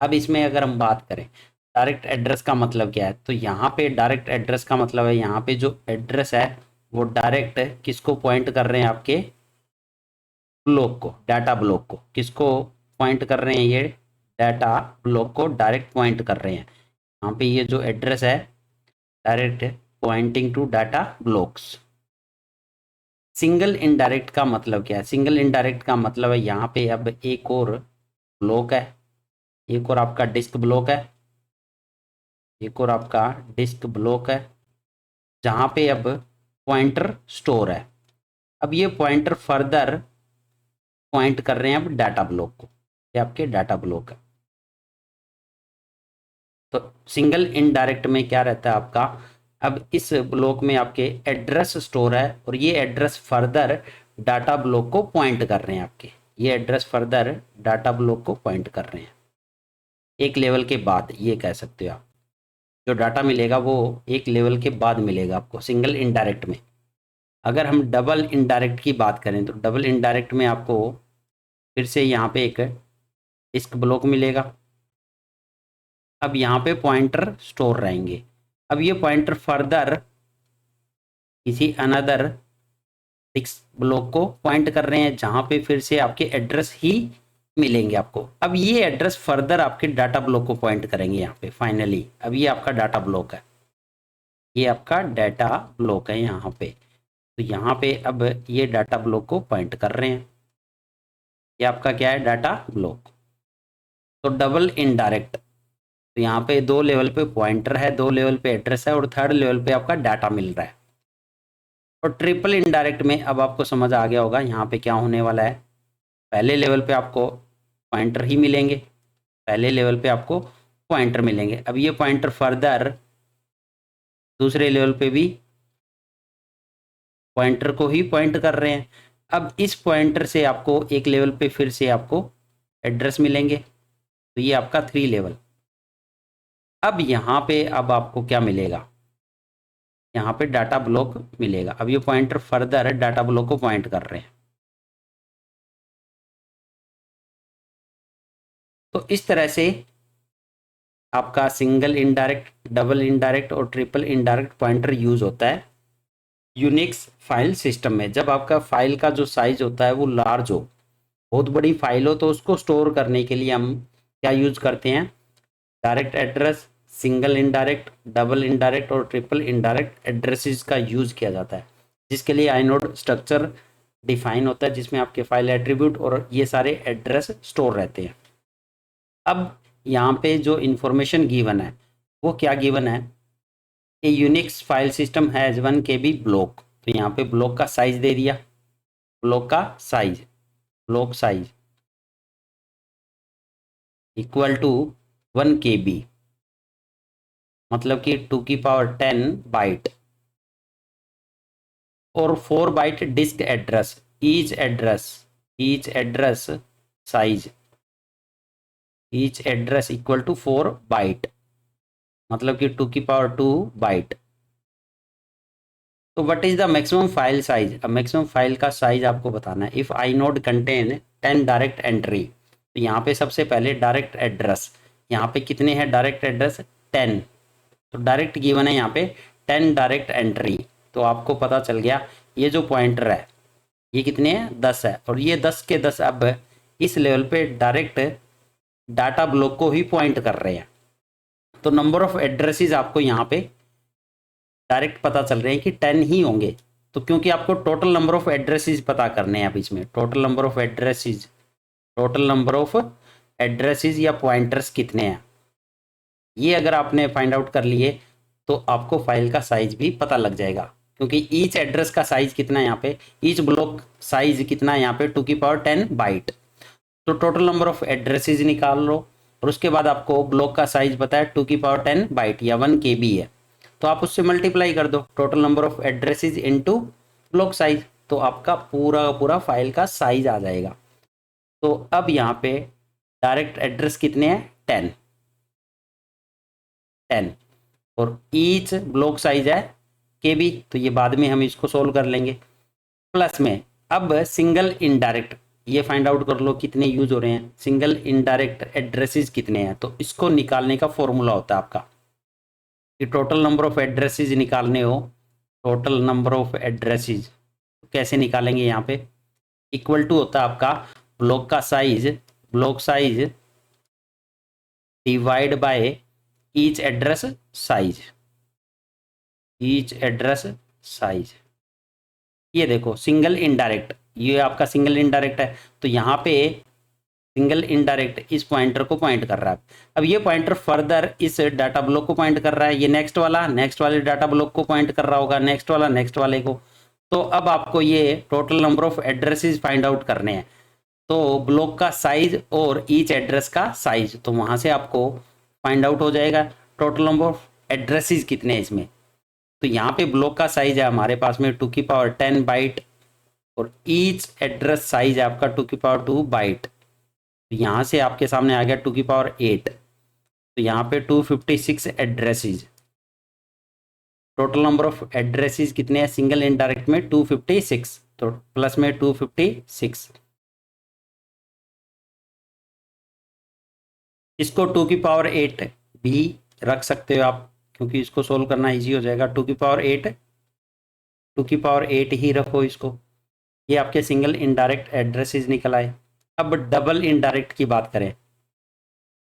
अब इसमें अगर हम बात करें डायरेक्ट एड्रेस का मतलब क्या है, तो यहाँ पे डायरेक्ट एड्रेस का मतलब है यहाँ पे जो एड्रेस है वो डायरेक्ट किसको पॉइंट कर रहे हैं, आपके ब्लॉक को, डाटा ब्लॉक को। किसको पॉइंट कर रहे हैं, ये डाटा ब्लॉक को डायरेक्ट पॉइंट कर रहे हैं। यहाँ पे ये जो एड्रेस है direct pointing to data blocks. Single indirect का मतलब क्या है, सिंगल इनडायरेक्ट का मतलब है यहाँ पे अब एक और ब्लॉक है, एक और आपका डिस्क ब्लॉक है, एक और आपका डिस्क ब्लॉक है, जहाँ पे अब पॉइंटर स्टोर है। अब ये पॉइंटर फर्दर पॉइंट कर रहे हैं अब डाटा ब्लॉक को, ये आपके डाटा ब्लॉक है। तो सिंगल इनडायरेक्ट में क्या रहता है आपका, अब इस ब्लॉक में आपके एड्रेस स्टोर है और ये एड्रेस फर्दर डाटा ब्लॉक को पॉइंट कर रहे हैं आपके, ये एड्रेस फर्दर डाटा ब्लॉक को पॉइंट कर रहे हैं एक लेवल के बाद, ये कह सकते हो आप। जो डाटा मिलेगा वो एक लेवल के बाद मिलेगा आपको सिंगल इनडायरेक्ट में। अगर हम डबल इनडायरेक्ट की बात करें तो डबल इनडायरेक्ट में आपको फिर से यहाँ पे एक डिस्क ब्लॉक मिलेगा। अब यहाँ पे पॉइंटर स्टोर रहेंगे। अब ये पॉइंटर फर्दर किसी अनदर डिस्क ब्लॉक को पॉइंट कर रहे हैं, जहाँ पे फिर से आपके एड्रेस ही मिलेंगे आपको। अब ये एड्रेस फर्दर आपके डाटा ब्लॉक को पॉइंट करेंगे यहाँ पे फाइनली। अब ये आपका डाटा ब्लॉक है, ये आपका डाटा ब्लॉक है यहाँ पे। तो यहाँ पे अब ये डाटा ब्लॉक को पॉइंट कर रहे हैं, ये आपका क्या है, डाटा ब्लॉक। तो डबल इनडायरेक्ट, तो यहाँ पे 2 लेवल पे पॉइंटर है, 2 लेवल पे एड्रेस है और 3rd लेवल पे आपका डाटा मिल रहा है। और ट्रिपल इनडायरेक्ट में अब आपको समझ आ गया होगा यहाँ पे क्या होने वाला है। पहले लेवल पे आपको पॉइंटर ही मिलेंगे, पहले लेवल पे आपको पॉइंटर मिलेंगे। अब ये पॉइंटर फर्दर दूसरे लेवल पे भी पॉइंटर को ही पॉइंट कर रहे हैं। अब इस पॉइंटर से आपको एक लेवल पे फिर से आपको एड्रेस मिलेंगे, तो ये आपका 3 लेवल। अब यहाँ पे अब आपको क्या मिलेगा, यहाँ पे डाटा ब्लॉक मिलेगा। अब ये पॉइंटर फर्दर डाटा ब्लॉक को पॉइंट कर रहे हैं। तो इस तरह से आपका सिंगल इनडायरेक्ट, डबल इनडायरेक्ट और ट्रिपल इनडायरेक्ट पॉइंटर यूज होता है यूनिक्स फाइल सिस्टम में। जब आपका फाइल का जो साइज होता है वो लार्ज हो, बहुत बड़ी फाइल हो, तो उसको स्टोर करने के लिए हम क्या यूज करते हैं, direct address, single indirect, double indirect और ट्रिपल इनडायरेक्ट एड्रेसेस का यूज किया जाता है, जिसके लिए आइनोड स्ट्रक्चर डिफाइन होता है, जिसमें आपके फाइल एट्रीब्यूट और ये सारे एड्रेस स्टोर रहते हैं। अब यहाँ पे जो इंफॉर्मेशन गिवन है वो क्या गिवन है, a Unix file system has 1 KB block. तो यहाँ पे ब्लॉक का साइज दे दिया, ब्लॉक का size, block size equal to 1 KB, मतलब कि 2 की पावर 10 बाइट और 4 byte disk address, each address size, each address equal to 4 byte, मतलब कि 2 की पावर 2 बाइट। तो what is the maximum file size, अब मैक्सिमम फाइल का साइज आपको बताना है। If I node contain 10 direct entry, तो यहाँ पे सबसे पहले डायरेक्ट एड्रेस, यहाँ पे कितने हैं डायरेक्ट एड्रेस, 10। तो डायरेक्ट गिवन है यहाँ पे 10 डायरेक्ट एंट्री। तो आपको पता चल गया ये जो पॉइंटर है ये कितने हैं, 10 है, और ये 10 के 10 अब इस लेवल पे डायरेक्ट डाटा ब्लॉक को ही पॉइंट कर रहे हैं। तो नंबर ऑफ एड्रेसेस आपको यहाँ पे डायरेक्ट पता चल रहे हैं कि 10 ही होंगे। तो क्योंकि आपको टोटल नंबर ऑफ एड्रेसेस पता करने हैं अब इसमें, total number of addresses, total number of addresses या पॉइंटर्स कितने हैं, ये अगर आपने फाइंड आउट कर लिए तो आपको फाइल का साइज भी पता लग जाएगा। क्योंकि ईच एड्रेस का साइज कितना है यहाँ पे, ईच ब्लॉक साइज कितना है यहाँ पे, 2 की पावर 10 बाइट। तो टोटल नंबर ऑफ एड्रेसेस निकाल लो और उसके बाद आपको ब्लॉक का साइज पता है 2 की पावर 10 बाइट या 1 KB है, तो आप उससे मल्टीप्लाई कर दो total number of addresses into block size, तो आपका पूरा का पूरा फाइल का साइज आ जाएगा। तो अब यहाँ पे डायरेक्ट एड्रेस कितने हैं, 10 और ईच ब्लॉक साइज है KB, तो ये बाद में हम इसको सोल्व कर लेंगे। प्लस में अब सिंगल इनडायरेक्ट, ये फाइंड आउट कर लो कितने यूज हो रहे हैं, सिंगल इनडायरेक्ट एड्रेसेस कितने हैं। तो इसको निकालने का फॉर्मूला होता है आपका कि टोटल नंबर ऑफ एड्रेसेस निकालने हो, टोटल नंबर ऑफ एड्रेसेस कैसे निकालेंगे, यहाँ पे इक्वल टू होता है आपका ब्लॉक का size, block size divide by each address size, each address size. ये देखो सिंगल इनडायरेक्ट, ये आपका सिंगल इनडायरेक्ट है, तो यहाँ पे सिंगल इनडायरेक्ट इस पॉइंटर को पॉइंट कर रहा है। अब ये पॉइंटर फर्दर इस डाटा ब्लॉक को पॉइंट कर रहा है, ये नेक्स्ट वाले डाटा ब्लॉक को पॉइंट कर रहा होगा, नेक्स्ट वाले को। तो अब आपको ये total number of addresses find out करने हैं, तो ब्लॉक का साइज और ईच एड्रेस का साइज, तो वहां से आपको फाइंड आउट हो जाएगा टोटल नंबर ऑफ एड्रेसेस कितने हैं इसमें। तो यहाँ पे ब्लॉक का साइज है हमारे पास में 2^10 बाइट और ईच एड्रेस साइज है आपका 2^2 बाइट। तो यहाँ से आपके सामने आ गया 2^8। तो यहाँ पे 256 addresses, total number of addresses कितने हैं सिंगल इनडायरेक्ट में 256, तो प्लस में 256। इसको 2^8 भी रख सकते हो आप, क्योंकि इसको सोल्व करना इजी हो जाएगा। 2^8 ही रखो इसको, ये आपके सिंगल इनडायरेक्ट एड्रेसेस निकल आए। अब डबल इनडायरेक्ट की बात करें,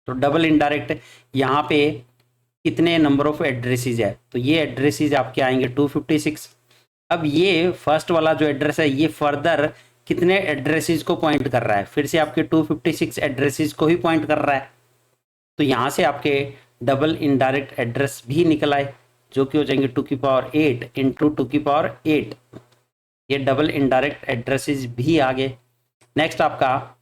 तो डबल इनडायरेक्ट यहाँ पे कितने नंबर ऑफ एड्रेसेस है, तो ये एड्रेसेस आपके आएंगे 256। अब ये फर्स्ट वाला जो एड्रेस है ये फर्दर कितने एड्रेसेस को पॉइंट कर रहा है, फिर से आपके 256 एड्रेसेस को ही पॉइंट कर रहा है। तो यहाँ से आपके डबल इनडायरेक्ट एड्रेस भी निकल आए, जो कि हो जाएंगे 2^8 इंटू 2^8। ये डबल इनडायरेक्ट एड्रेसेस भी आ गए। नेक्स्ट आपका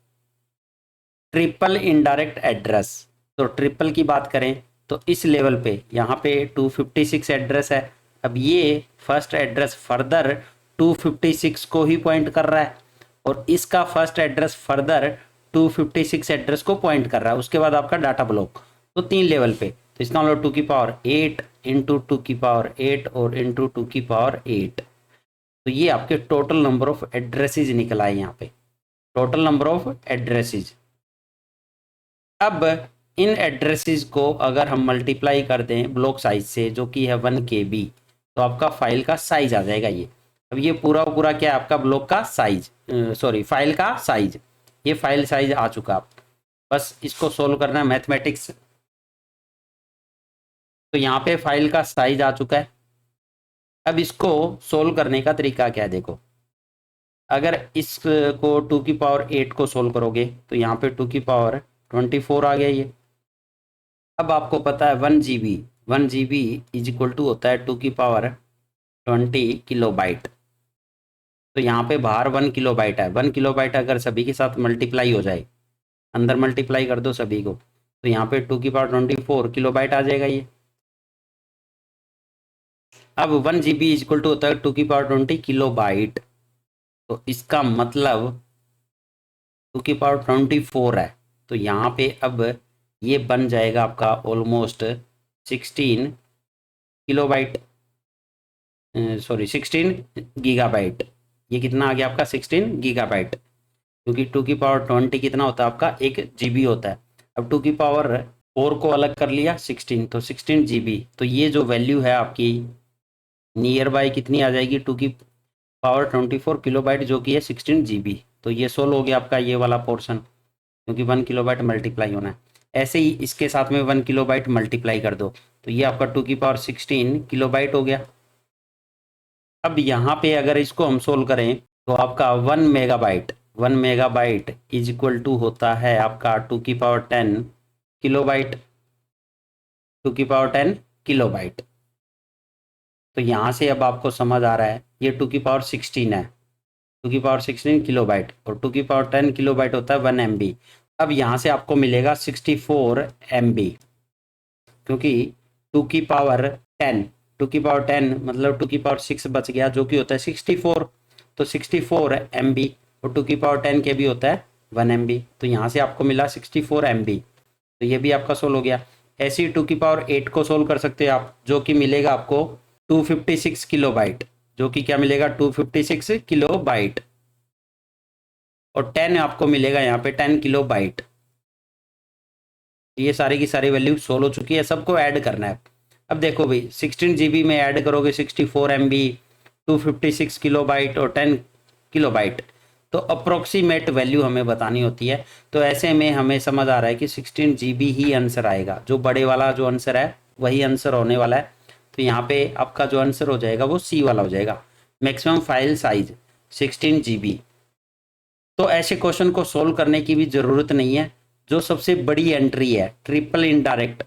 ट्रिपल इनडायरेक्ट एड्रेस। तो ट्रिपल की बात करें तो इस लेवल पे यहाँ पे 256 एड्रेस है। अब ये फर्स्ट एड्रेस फर्दर 256 को ही पॉइंट कर रहा है और इसका फर्स्ट एड्रेस फर्दर 256 एड्रेस को पॉइंट कर रहा है। उसके बाद आपका डाटा ब्लॉक, तो 3 लेवल पे। तो इसका मतलब 2^8 इंटू 2^8 और इंटू 2^8। तो ये आपके टोटल नंबर ऑफ एड्रेसेस निकल आए यहाँ पे, टोटल नंबर ऑफ एड्रेसेस। अब इन एड्रेसेस को अगर हम मल्टीप्लाई कर दें ब्लॉक साइज से, जो कि है 1 KB, तो आपका फाइल का साइज आ जाएगा ये। अब ये पूरा क्या है आपका ब्लॉक का साइज, सॉरी फाइल का साइज। ये फाइल साइज आ चुका, आप बस इसको सोल्व करना है मैथमेटिक्स। तो यहाँ पे फाइल का साइज आ चुका है। अब इसको सोल्व करने का तरीका क्या है, देखो अगर इसको 2^8 को सोल्व करोगे तो यहाँ पे 2^24 आ गया ये। अब आपको पता है 1 GB इज इक्वल टू होता है 2^20 किलोबाइट। तो यहाँ पे बाहर 1 किलोबाइट है। 1 किलोबाइट अगर सभी के साथ मल्टीप्लाई हो जाए, अंदर मल्टीप्लाई कर दो सभी को, तो यहाँ पे 2^24 किलोबाइट आ जाएगा ये। अब 1 GB इज इक्वल टू होता है 2^20 किलोबाइट। तो इसका मतलब 2^24 है। तो यहाँ पे अब ये बन जाएगा आपका ऑलमोस्ट 16 किलोबाइट, सॉरी 16 गीगाबाइट। ये कितना आ गया आपका 16 गीगाबाइट, क्योंकि 2^20 कितना होता है आपका 1 GB होता है। अब 2^4 को अलग कर लिया 16, तो 16 GB। तो ये जो वैल्यू है आपकी नियर बाय कितनी आ जाएगी 2^24 किलोबाइट, जो कि है 16 GB। तो ये सोल्व हो गया आपका ये वाला पोर्शन, क्योंकि 1 किलोबाइट मल्टीप्लाई होना है। ऐसे ही इसके साथ में 1 किलोबाइट मल्टीप्लाई कर दो, तो ये आपका 2^16 किलोबाइट हो गया। अब यहाँ पे अगर इसको हम सोल्व करें तो आपका 1 मेगाबाइट इज इक्वल टू होता है आपका 2^10 किलोबाइट, 2^10 किलोबाइट। तो यहाँ से अब आपको समझ आ रहा है ये 2^16 है, 2^16 किलोबाइट, और 2^10 किलोबाइट होता है 1 MB। अब यहाँ से आपको मिलेगा 64 MB, क्योंकि 2^10 मतलब 2^6 बच गया, जो कि होता है 64। तो 64 MB और 2^10 के भी होता है 1 MB। तो यहाँ से आपको मिला 64 MB। तो ये भी आपका सोल्व हो गया। ऐसे ही 2^8 को सोल्व कर सकते हैं आप, जो कि मिलेगा आपको 256 किलोबाइट, जो कि क्या मिलेगा 256 किलोबाइट, और 10 आपको मिलेगा यहाँ पे 10 किलोबाइट। ये सारी की सारी वैल्यू सोल्व हो चुकी है, सबको ऐड करना है। अब देखो भाई 16 GB में ऐड करोगे 64 MB, 256 किलोबाइट और 10 किलोबाइट, तो अप्रोक्सीमेट वैल्यू हमें बतानी होती है। तो ऐसे में हमें समझ आ रहा है कि 16 GB ही आंसर आएगा, जो बड़े वाला जो आंसर है वही आंसर होने वाला है। तो यहाँ पे आपका जो आंसर हो जाएगा वो C वाला हो जाएगा, मैक्सिमम फाइल साइज 16 GB। तो ऐसे क्वेश्चन को सोल्व करने की भी जरूरत नहीं है। जो सबसे बड़ी एंट्री है ट्रिपल इनडायरेक्ट,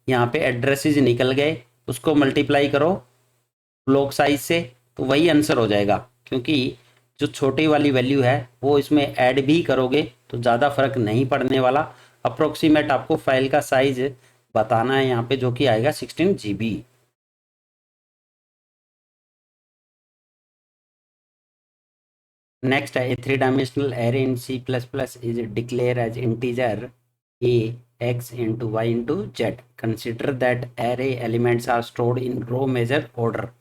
यहाँ पे एड्रेसेस निकल गए, उसको मल्टीप्लाई करो ब्लॉक साइज से, तो वही आंसर हो जाएगा। क्योंकि जो छोटी वाली वैल्यू है वो इसमें ऐड भी करोगे तो ज़्यादा फर्क नहीं पड़ने वाला। अप्रोक्सीमेट आपको फाइल का साइज बताना है यहाँ पे, जो कि आएगा 16 GB। नेक्स्ट है, a 3 dimensional array in C++ is declare as integer a x into y into z. Consider that array elements are stored in row measure order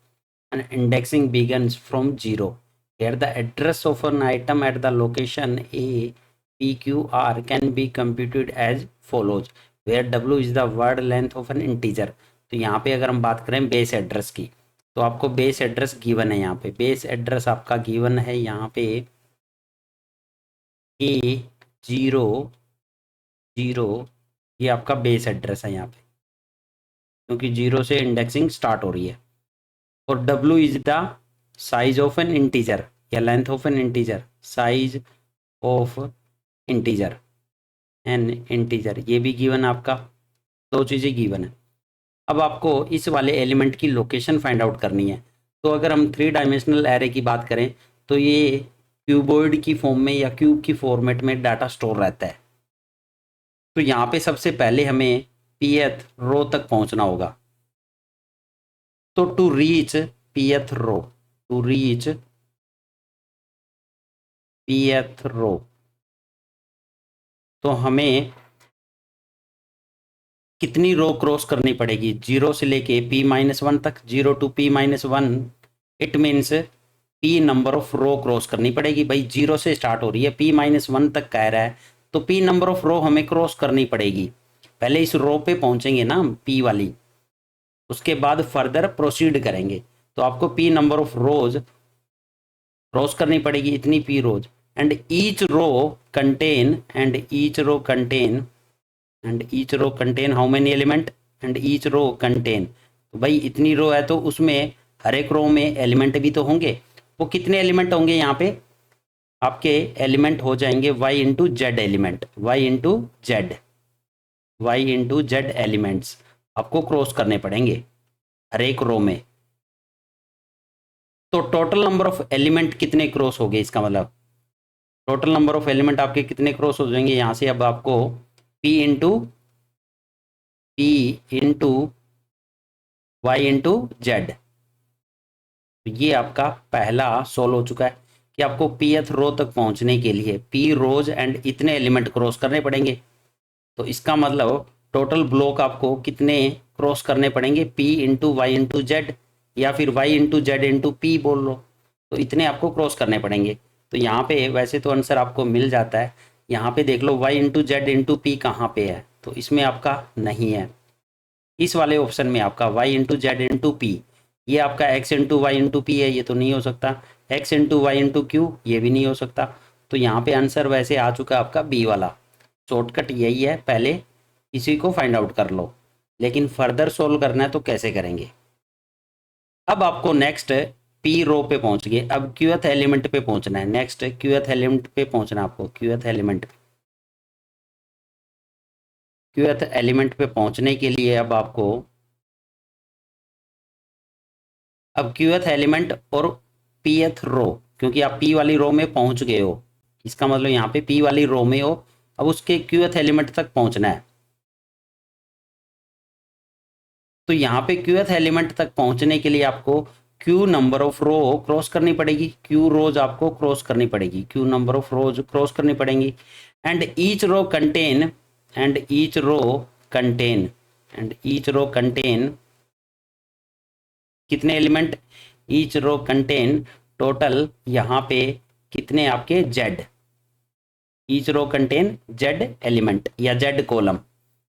and indexing begins from 0. Here the address of an item at the location a p q r can be computed as follows, where w is the word length of an integer. तो यहाँ पे अगर हम बात करें base address की, तो आपको बेस एड्रेस गिवन है। यहाँ पे बेस एड्रेस आपका गिवन है यहाँ पे A0 0, ये आपका बेस एड्रेस है यहाँ पे, क्योंकि 0 से इंडेक्सिंग स्टार्ट हो रही है। और W is the size of an integer या length of an integer, size of integer an integer, ये भी गिवन है आपका। दो चीज़ें गिवन है। अब आपको इस वाले एलिमेंट की लोकेशन फाइंड आउट करनी है। तो अगर हम 3 डायमेंशनल एरे की बात करें तो ये क्यूबॉइड की फॉर्म में या क्यूब की फॉर्मेट में डाटा स्टोर रहता है। तो यहाँ पे सबसे पहले हमें pth रो तक पहुंचना होगा। तो टू रीच pth रो तो हमें कितनी रो क्रॉस करनी पड़ेगी? 0 से लेके p-1 तक, 0 to p-1, it means p number of row cross करनी पड़ेगी। भाई 0 से स्टार्ट हो रही है, p-1 तक कह रहा है, तो p नंबर ऑफ रो हमें क्रॉस करनी पड़ेगी। पहले इस रो पे पहुंचेंगे ना p वाली, उसके बाद फर्दर प्रोसीड करेंगे। तो आपको p number of rows cross करनी पड़ेगी, इतनी p rows, and each row contain how many element, and each row contain, तो भाई इतनी रो है तो उसमें हर एक रो में एलिमेंट भी तो होंगे। वो कितने एलिमेंट होंगे? यहाँ पे आपके एलिमेंट हो जाएंगे y into Z element, y into Z elements आपको क्रॉस करने पड़ेंगे हर एक रो में। तो टोटल नंबर ऑफ एलिमेंट कितने क्रॉस हो गए? इसका मतलब टोटल नंबर ऑफ एलिमेंट आपके कितने क्रॉस हो जाएंगे यहाँ से? अब आपको p into y into Z, ये आपका पहला सोल्व हो चुका है कि आपको pth रो तक पहुंचने के लिए p रोज एंड इतने एलिमेंट क्रॉस करने पड़ेंगे। तो इसका मतलब टोटल ब्लॉक आपको कितने क्रॉस करने पड़ेंगे? p into y into z, या फिर y into z into p बोल लो, तो इतने आपको क्रॉस करने पड़ेंगे। तो यहाँ पे वैसे तो आंसर आपको मिल जाता है। यहाँ पे देख लो y into z into P कहाँ पे है, तो इसमें आपका नहीं है। इस वाले ऑप्शन में आपका y into z into p, ये आपका x into y into p है, ये तो नहीं हो सकता। x into y into q, ये भी नहीं हो सकता। तो यहाँ पे आंसर वैसे आ चुका है आपका बी वाला। शॉर्टकट यही है, पहले इसी को फाइंड आउट कर लो, लेकिन फर्दर सोल्व करना है तो कैसे करेंगे? अब आपको नेक्स्ट पी रो पे पहुंच गए, अब क्यूएथ एलिमेंट पे पहुंचना है। नेक्स्ट क्यूएथ एलिमेंट पे पहुंचना है आपको। क्यूएथ एलिमेंट पे पहुंचने के लिए अब आपको क्यूएथ एलिमेंट और पीएथ रो, क्योंकि आप पी वाली रो में पहुंच गए हो, इसका मतलब यहाँ पे पी वाली रो में हो, अब उसके क्यूएथ एलिमेंट तक पहुंचना है। तो यहाँ पे क्यूएथ एलिमेंट तक पहुंचने के लिए आपको Q number of row cross करनी पड़ेगी, क्यू रोज आपको क्रॉस करनी पड़ेगी, Q number of rows cross करनी पड़ेंगी, एंड ईच रो कंटेन कितने element? Each row contain total यहाँ पे कितने आपके Z, each row contain Z element या Z column,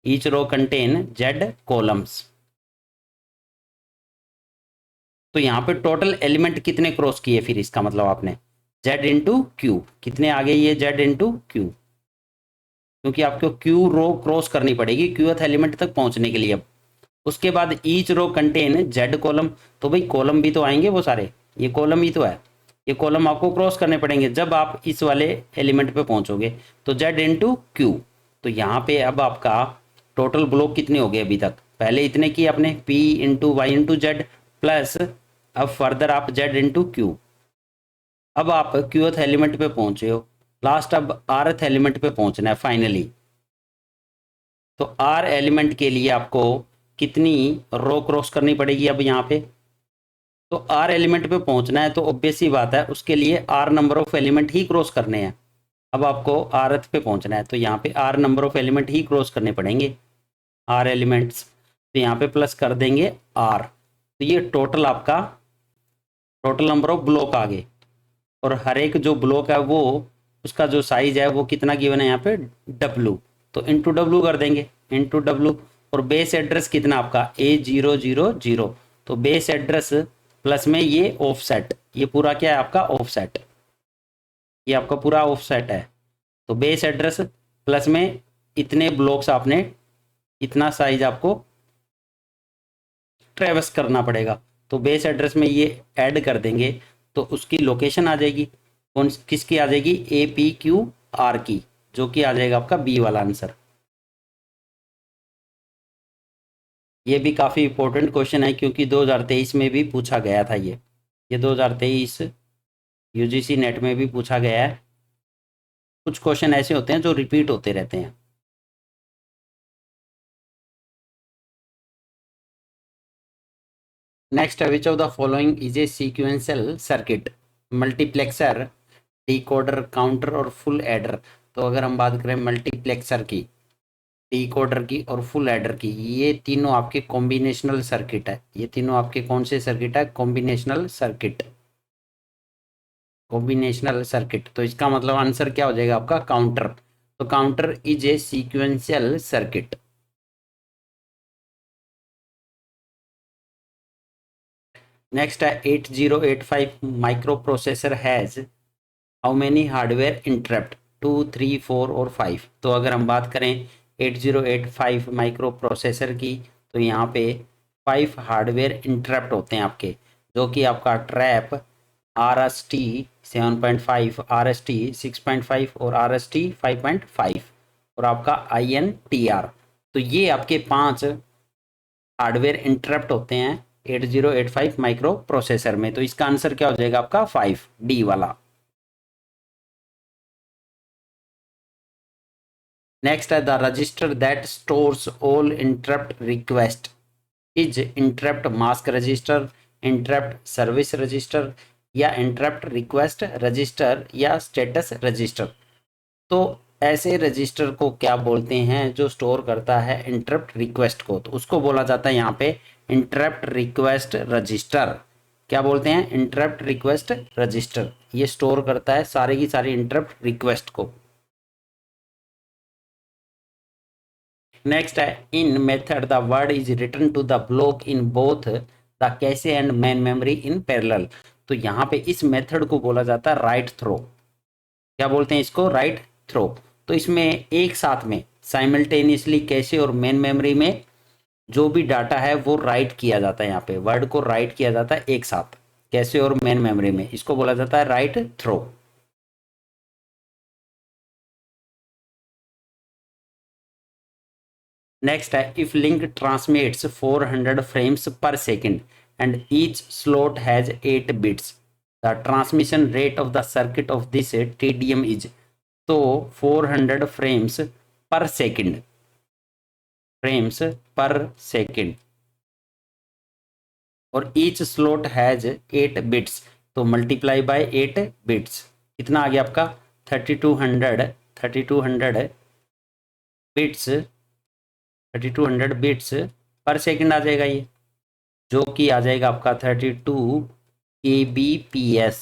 each row contain Z columns. तो यहाँ पे टोटल एलिमेंट कितने क्रॉस किए? फिर इसका मतलब आपने z इंटू क्यू, कितने आ गए ये z इंटू क्यू, क्योंकि आपको क्यू रो क्रॉस करनी पड़ेगी क्यूएथ एलिमेंट तक पहुंचने के लिए। अब उसके बाद each row contain z column, तो भाई कॉलम भी तो आएंगे वो सारे, ये कॉलम ही तो है, ये कॉलम आपको क्रॉस करने पड़ेंगे जब आप इस वाले एलिमेंट पे पहुंचोगे। तो जेड इंटू क्यू, तो यहाँ पे अब आपका टोटल ब्लॉक कितने हो गए अभी तक, पहले इतने किए आपने p into y into z, plus अब फर्दर आप जेड इंटू क्यू। अब आप क्यूथ एलिमेंट पे पहुंचे हो, लास्ट अब आरथ एलिमेंट पे पहुंचना है फाइनली। तो आर एलिमेंट के लिए आपको कितनी रो क्रॉस करनी पड़ेगी अब यहाँ पे, तो आर एलिमेंट पे पहुंचना है तो ऑब्वियस सी बात है उसके लिए आर नंबर ऑफ एलिमेंट ही क्रॉस करने हैं। अब आपको आरथ पे पहुंचना है तो यहाँ पे आर नंबर ऑफ एलिमेंट ही क्रॉस करने पड़ेंगे, आर एलिमेंट्स, तो यहाँ पे प्लस कर देंगे आर। तो ये टोटल आपका टोटल नंबर ऑफ ब्लॉक आ गए, और हर एक जो ब्लॉक है वो उसका जो साइज है वो कितना गिवन है यहाँ पे डब्लू, तो इंटू डब्लू कर देंगे, इंटू डब्लू। और बेस एड्रेस कितना आपका A000, तो बेस एड्रेस प्लस में ये ऑफसेट, ये पूरा क्या है आपका ऑफसेट, ये आपका पूरा ऑफसेट है। तो बेस एड्रेस प्लस में इतने ब्लॉक्स आपने, इतना साइज आपको ट्रेवस करना पड़ेगा। तो बेस एड्रेस में ये ऐड कर देंगे तो उसकी लोकेशन आ जाएगी, कौन किसकी आ जाएगी, APQR की, जो कि आ जाएगा आपका बी वाला आंसर। ये भी काफ़ी इंपॉर्टेंट क्वेश्चन है क्योंकि 2023 में भी पूछा गया था ये 2023 UGC नेट में भी पूछा गया है। कुछ क्वेश्चन ऐसे होते हैं जो रिपीट होते रहते हैं। Next, which of the following is a sequential circuit, multiplexer, decoder, counter और फुल एडर। तो अगर हम बात करें मल्टीप्लेक्सर की, डिकोडर की और फुल एडर की, ये तीनों आपके कॉम्बिनेशनल सर्किट है। ये तीनों आपके कौन से सर्किट है, कॉम्बिनेशनल सर्किट, कॉम्बिनेशनल सर्किट। तो इसका मतलब आंसर क्या हो जाएगा आपका काउंटर। तो counter is a sequential circuit. Next है 8085 micro processor has how many hardware interrupt, 2, 3, 4 और 5। तो अगर हम बात करें 8085 माइक्रो प्रोसेसर की, तो यहाँ पे 5 हार्डवेयर इंटरप्ट होते हैं आपके, जो कि आपका ट्रैप, RST 7.5, RST 6.5 और RST 5.5 और आपका INTR। तो ये आपके 5 हार्डवेयर इंटरप्ट होते हैं 8085 माइक्रो प्रोसेसर में। तो इसका आंसर क्या हो जाएगा आपका 5, डी वाला। नेक्स्ट है the register that stores all interrupt request is interrupt mask register, interrupt service register या इंटरप्ट रिक्वेस्ट रजिस्टर या स्टेटस रजिस्टर। तो ऐसे रजिस्टर को क्या बोलते हैं जो स्टोर करता है इंटरप्ट रिक्वेस्ट को, तो उसको बोला जाता है यहाँ पे इंटरप्ट रिक्वेस्ट रजिस्टर। क्या बोलते हैं, इंटरप्ट रिक्वेस्ट रजिस्टर। ये स्टोर करता है सारे की सारी इंटरप्ट रिक्वेस्ट को। नेक्स्ट है in method the word is written to the block in both the cache and main memory in parallel. तो यहाँ पे इस मेथड को बोला जाता है राइट थ्रो। क्या बोलते हैं इसको, राइट थ्रो। तो इसमें एक साथ में साइमल्टेनियसली कैशे और मेन मेमोरी में जो भी डाटा है वो राइट किया जाता है, यहाँ पे वर्ड को राइट किया जाता है एक साथ कैशे और मेन मेमोरी में, इसको बोला जाता है राइट थ्रो। नेक्स्ट है इफ लिंक ट्रांसमिट्स 400 फ्रेम्स पर second and each slot has 8 bits, the transmission rate of the circuit of this TDM is. तो 400 फ्रेम्स पर सेकेंड, फ्रेम्स पर सेकेंड, और ईच स्लॉट हैज 8 बिट्स, तो multiply by 8 bits, कितना आ गया आपका 3200 bits, 3200 bits पर सेकंड आ जाएगा ये, जो कि आ जाएगा आपका 32 kbps।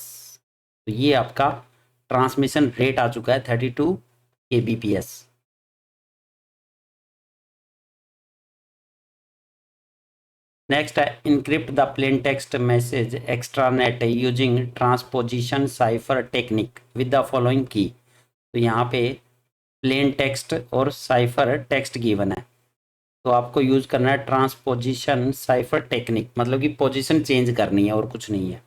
तो ये आपका ट्रांसमिशन रेट आ चुका है 32 kbps। नेक्स्ट है encrypt the plain text message extranet using transposition cipher technique with the following की। तो यहाँ पे प्लेन टेक्स्ट और साइफर टेक्स्ट गिवन है, तो आपको यूज करना है ट्रांसपोजिशन साइफर टेक्निक, मतलब कि पोजीशन चेंज करनी है और कुछ नहीं है।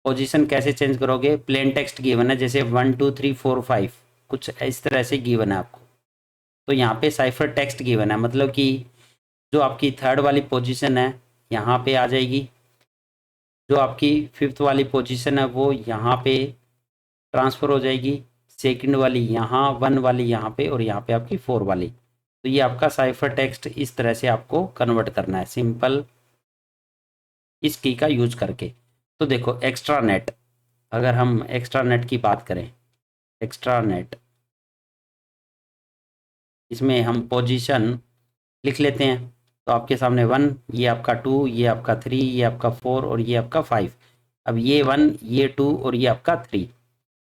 पोजीशन कैसे चेंज करोगे, प्लेन टेक्स्ट गिवन है जैसे 1 2 3 4 5 कुछ इस तरह से गिवन है आपको, तो यहाँ पे साइफर टेक्स्ट गिवन है, मतलब कि जो आपकी थर्ड वाली पोजीशन है यहाँ पे आ जाएगी, जो आपकी फिफ्थ वाली पोजीशन है वो यहाँ पे ट्रांसफ़र हो जाएगी, सेकंड वाली यहाँ, वन वाली यहाँ पे, और यहाँ पे आपकी फोर वाली। तो ये आपका साइफर टेक्स्ट इस तरह से आपको कन्वर्ट करना है सिंपल इस की का यूज करके। तो देखो एक्स्ट्रा नेट, अगर हम एक्स्ट्रा नेट की बात करें, एक्स्ट्रा नेट इसमें हम पोजीशन लिख लेते हैं, तो आपके सामने 1, ये आपका 2, ये आपका 3, ये आपका 4 और ये आपका 5। अब ये 1, ये 2 और ये आपका 3।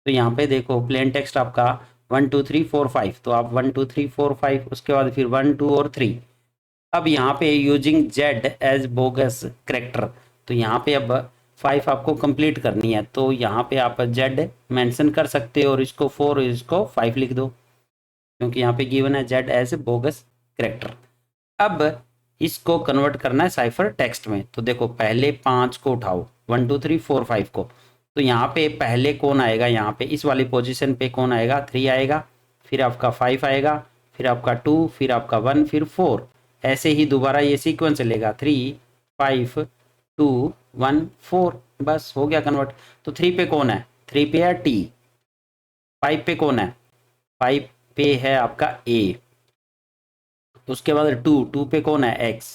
तो यहाँ पे देखो प्लेन टेक्स्ट आपका 1 2 3 4 5, तो आप 1 2 3 4 5, उसके बाद फिर 1 2 और 3। अब यहाँ पे using z as bogus character, तो यहाँ पे अब 5 आपको कंप्लीट करनी है, तो यहाँ पे आप जेड मेंशन कर सकते हो और इसको 4 और इसको 5 लिख दो, क्योंकि यहाँ पे गिवन है जेड एज बोगस करेक्टर। अब इसको कन्वर्ट करना है साइफर टेक्स्ट में, तो देखो पहले 5 को उठाओ, 1 2 3 4 5 को, तो यहाँ पे पहले कौन आएगा, यहाँ पे इस वाली पोजीशन पे कौन आएगा, 3 आएगा, फिर आपका 5 आएगा, फिर आपका 2, फिर आपका 1, फिर 4, ऐसे ही दोबारा ये सीक्वेंस चलेगा, 3 5 2 1 4, बस हो गया कन्वर्ट। तो 3 पे कौन है, 3 पे है टी, 5 पे कौन है, 5 पे है आपका ए, उसके बाद 2 2 पे कौन है एक्स,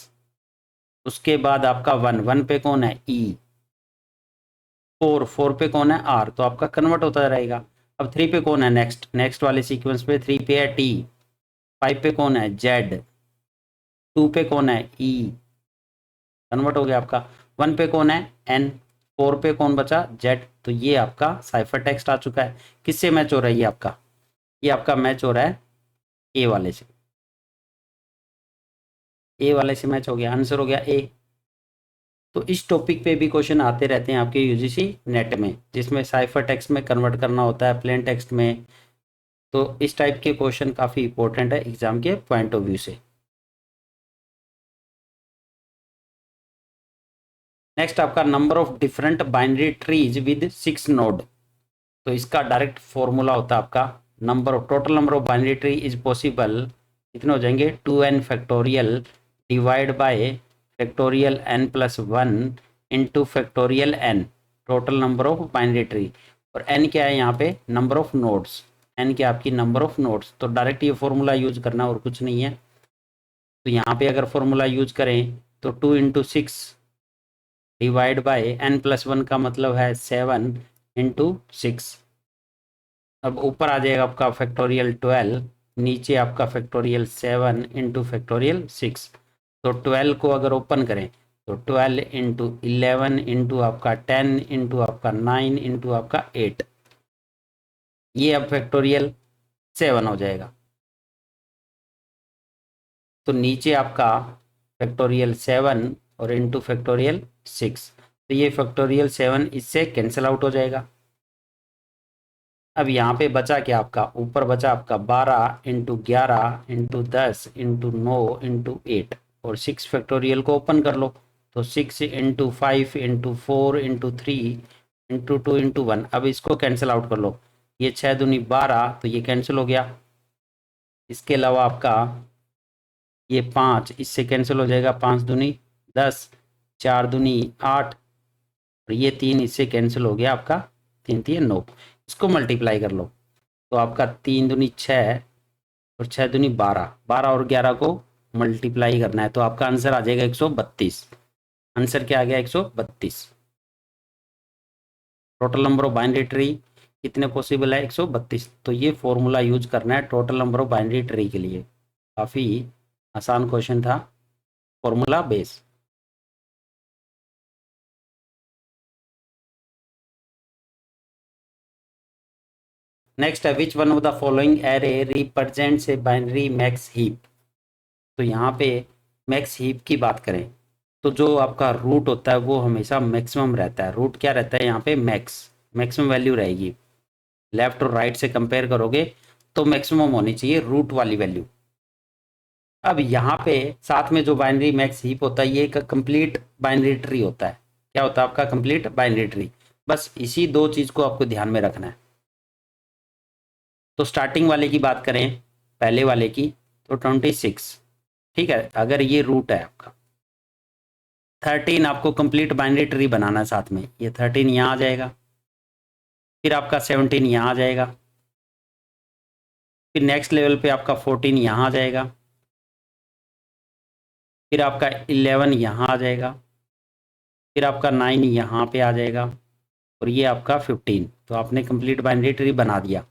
उसके बाद आपका 1 1 पे कौन है ई, 4 4 पे कौन है आर, तो आपका कन्वर्ट होता रहेगा। अब 3 पे कौन है, नेक्स्ट नेक्स्ट वाले सीक्वेंस पे 3 पे है टी, 5 पे कौन है जेड, 2 पे कौन है ई, कन्वर्ट हो गया आपका। 1 पे कौन है एन, 4 पे कौन बचा जेड, तो ये आपका साइफर टेक्स्ट आ चुका है। किससे मैच हो रहा है ये आपका, ये आपका मैच हो रहा है ए वाले से, ए वाले से मैच हो गया, आंसर हो गया ए। तो इस टॉपिक पे भी क्वेश्चन आते रहते हैं आपके यूजीसी नेट में, जिसमें साइफर टेक्स्ट में कन्वर्ट करना होता है प्लेन टेक्स्ट में। तो इस टाइप के क्वेश्चन काफ़ी इंपॉर्टेंट है एग्जाम के पॉइंट ऑफ व्यू से। नेक्स्ट आपका number of different binary trees with 6 node, तो इसका डायरेक्ट फॉर्मूला होता है आपका number of total number of binary tree is possible, कितने हो जाएंगे 2n factorial divide by factorial n plus 1 into factorial n, total number of binary tree, और n क्या है यहाँ पे नंबर ऑफ नोड्स, n क्या आपकी नंबर ऑफ नोड्स, तो डायरेक्ट ये फॉर्मूला यूज करना और कुछ नहीं है। तो यहाँ पे अगर फॉर्मूला यूज करें तो 2 into 6 divide by n plus 1 का मतलब है 7 इंटू 6, अब ऊपर आ जाएगा आपका फैक्टोरियल 12, नीचे आपका फैक्टोरियल 7 इंटू फैक्टोरियल 6। तो 12 को अगर ओपन करें तो 12 इंटू 11 इंटू आपका 10 इंटू आपका 9 इंटू आपका 8, ये अब फैक्टोरियल 7 हो जाएगा। तो नीचे आपका फैक्टोरियल 7 और इंटू फैक्टोरियल 6, तो ये फैक्टोरियल 7 इससे कैंसिल आउट हो जाएगा। अब यहाँ पे बचा क्या आपका, ऊपर बचा आपका 12 इंटू 11 इंटू 10 इंटू 9 इंटू 8, और 6 फैक्टोरियल को ओपन कर लो, तो 6 into 5 into 4 into 3 into 2 into 1, अब इसको कैंसिल आउट कर लो, ये 6 दूनी 12, तो ये कैंसिल हो गया। इसके अलावा आपका ये 5 इससे कैंसिल हो जाएगा, 5 दूनी 10, 4 दूनी 8, और ये 3 इससे कैंसिल हो गया आपका, 3 3 9, इसको मल्टीप्लाई कर लो, तो आपका 3 दूनी 6 और 6 दूनी 12, 12 और 11 को मल्टीप्लाई करना है, तो आपका आंसर आ जाएगा 132। आंसर क्या आ गया 132। Total number of binary tree कितने पॉसिबल है 132, तो ये फॉर्मूला यूज करना है total number of binary tree के लिए। काफ़ी आसान क्वेश्चन था, फॉर्मूला बेस। नेक्स्ट है which one of the following array represents a binary max heap, तो यहाँ पे मैक्स हीप की बात करें तो जो आपका रूट होता है वो हमेशा मैक्सिमम रहता है, रूट क्या रहता है यहाँ पे मैक्सिमम वैल्यू रहेगी, लेफ्ट और राइट से कंपेयर करोगे तो मैक्सिमम होनी चाहिए रूट वाली वैल्यू। अब यहाँ पे साथ में जो बाइनरी मैक्स हीप होता है ये एक कंप्लीट बाइनरी ट्री होता है, क्या होता है आपका कंप्लीट बाइनरी ट्री। बस इसी दो चीज को आपको ध्यान में रखना है। तो स्टार्टिंग वाले की बात करें, पहले वाले की, तो 26, ठीक है। अगर ये रूट है आपका 13, आपको कंप्लीट बाइनरी ट्री बनाना है साथ में, ये 13 यहाँ आ जाएगा, फिर आपका 17 यहाँ आ जाएगा, फिर नेक्स्ट लेवल पे आपका 14 यहाँ आ जाएगा, फिर आपका 11 यहाँ आ जाएगा, फिर आपका 9 यहाँ पे आ जाएगा, और ये आपका 15। तो आपने कंप्लीट बाइनरी ट्री बना दिया।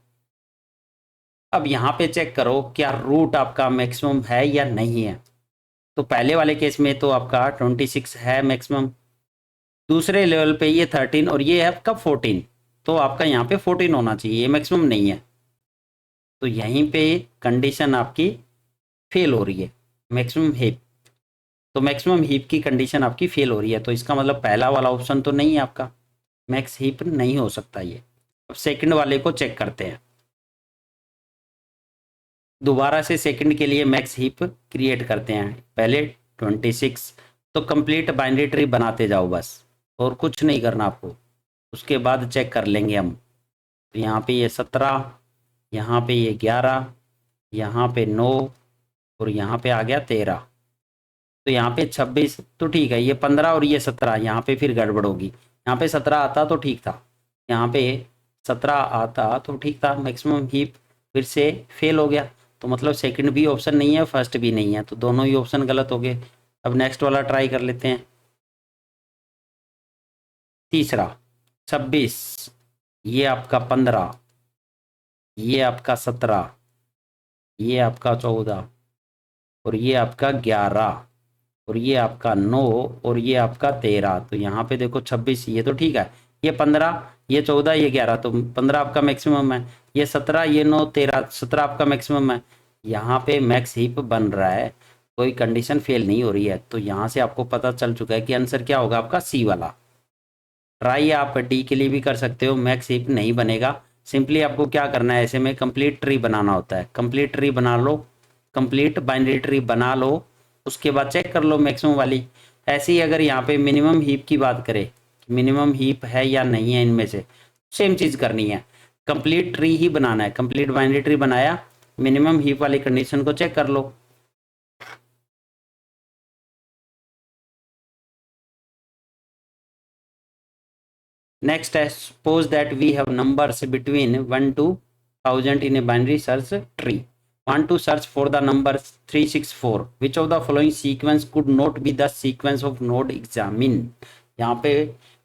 अब यहाँ पे चेक करो क्या रूट आपका मैक्सिमम है या नहीं है। तो पहले वाले केस में तो आपका 26 है मैक्सिमम, दूसरे लेवल पे ये 13 और ये है आपका 14, तो आपका यहाँ पे 14 होना चाहिए, ये मैक्सिमम नहीं है। तो यहीं पे कंडीशन आपकी फेल हो रही है, मैक्सिमम हीप। तो मैक्सिमम हीप की कंडीशन आपकी फेल हो रही है, तो इसका मतलब पहला वाला ऑप्शन तो नहीं है आपका, मैक्स हीप नहीं हो सकता ये। अब सेकंड वाले को चेक करते हैं, दोबारा से सेकंड के लिए मैक्स हीप क्रिएट करते हैं। पहले 26, तो कंप्लीट बाइनरी ट्री बनाते जाओ बस, और कुछ नहीं करना आपको। उसके बाद चेक कर लेंगे हम। तो यहाँ पे ये 17, यहाँ पे ये 11, यहाँ पे 9, और यहाँ पे आ गया 13। तो यहाँ पे 26 तो ठीक है, ये 15 और ये 17, यहाँ पे फिर गड़बड़ होगी। यहाँ पे 17 आता तो ठीक था, यहाँ पे 17 आता तो ठीक था, मैक्सिमम हीप फिर से फेल हो गया। तो मतलब सेकंड भी ऑप्शन नहीं है, फर्स्ट भी नहीं है, तो दोनों ही ऑप्शन गलत हो गए। अब नेक्स्ट वाला ट्राई कर लेते हैं। तीसरा 26, ये आपका 15, ये आपका 17, ये आपका 14, और ये आपका 11, और ये आपका 9, और ये आपका 13। तो यहाँ पे देखो 26, ये तो ठीक है, ये 15, ये 14, ये 11, तो 15 आपका मैक्सिमम है, ये 17, ये 9, 13, 17 आपका मैक्सिमम है। यहाँ पे मैक्स हीप बन रहा है, कोई कंडीशन फेल नहीं हो रही है। तो यहाँ से आपको पता चल चुका है कि आंसर क्या होगा आपका, सी वाला। ट्राई आप डी के लिए भी कर सकते हो, मैक्स हीप नहीं बनेगा। सिंपली आपको क्या करना है, ऐसे में कंप्लीट ट्री बनाना होता है। कंप्लीट ट्री बना लो, कंप्लीट बाइनरी ट्री बना लो, उसके बाद चेक कर लो मैक्सिमम वाली। ऐसे ही अगर यहाँ पे मिनिमम हीप की बात करें, मिनिमम हीप है या नहीं है, इनमें से सेम चीज़ करनी है, कंप्लीट ट्री ही बनाना है। कंप्लीट बाइनरी ट्री बनाया, मिनिमम हीप वाली कंडीशन को चेक कर लो। नेक्स्ट है, suppose that we have numbers between 1 to 1000 in a binary search tree. Want to search for the number 364. Which of the following sequence could not be the sequence of node examine? यहाँ पे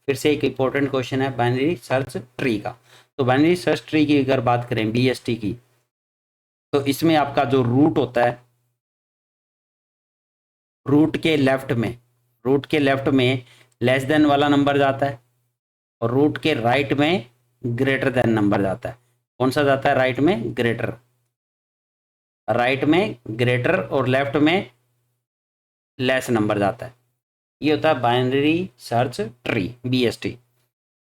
फिर से एक important question है binary search tree का। तो binary search tree की अगर बात करें, BST की, तो इसमें आपका जो रूट होता है, रूट के लेफ्ट में, रूट के लेफ्ट में लेस देन वाला नंबर जाता है, और रूट के राइट में ग्रेटर देन नंबर जाता है। कौन सा जाता है, राइट में ग्रेटर, राइट में ग्रेटर, और लेफ्ट में लेस नंबर जाता है। ये होता है बाइनरी सर्च ट्री, BST।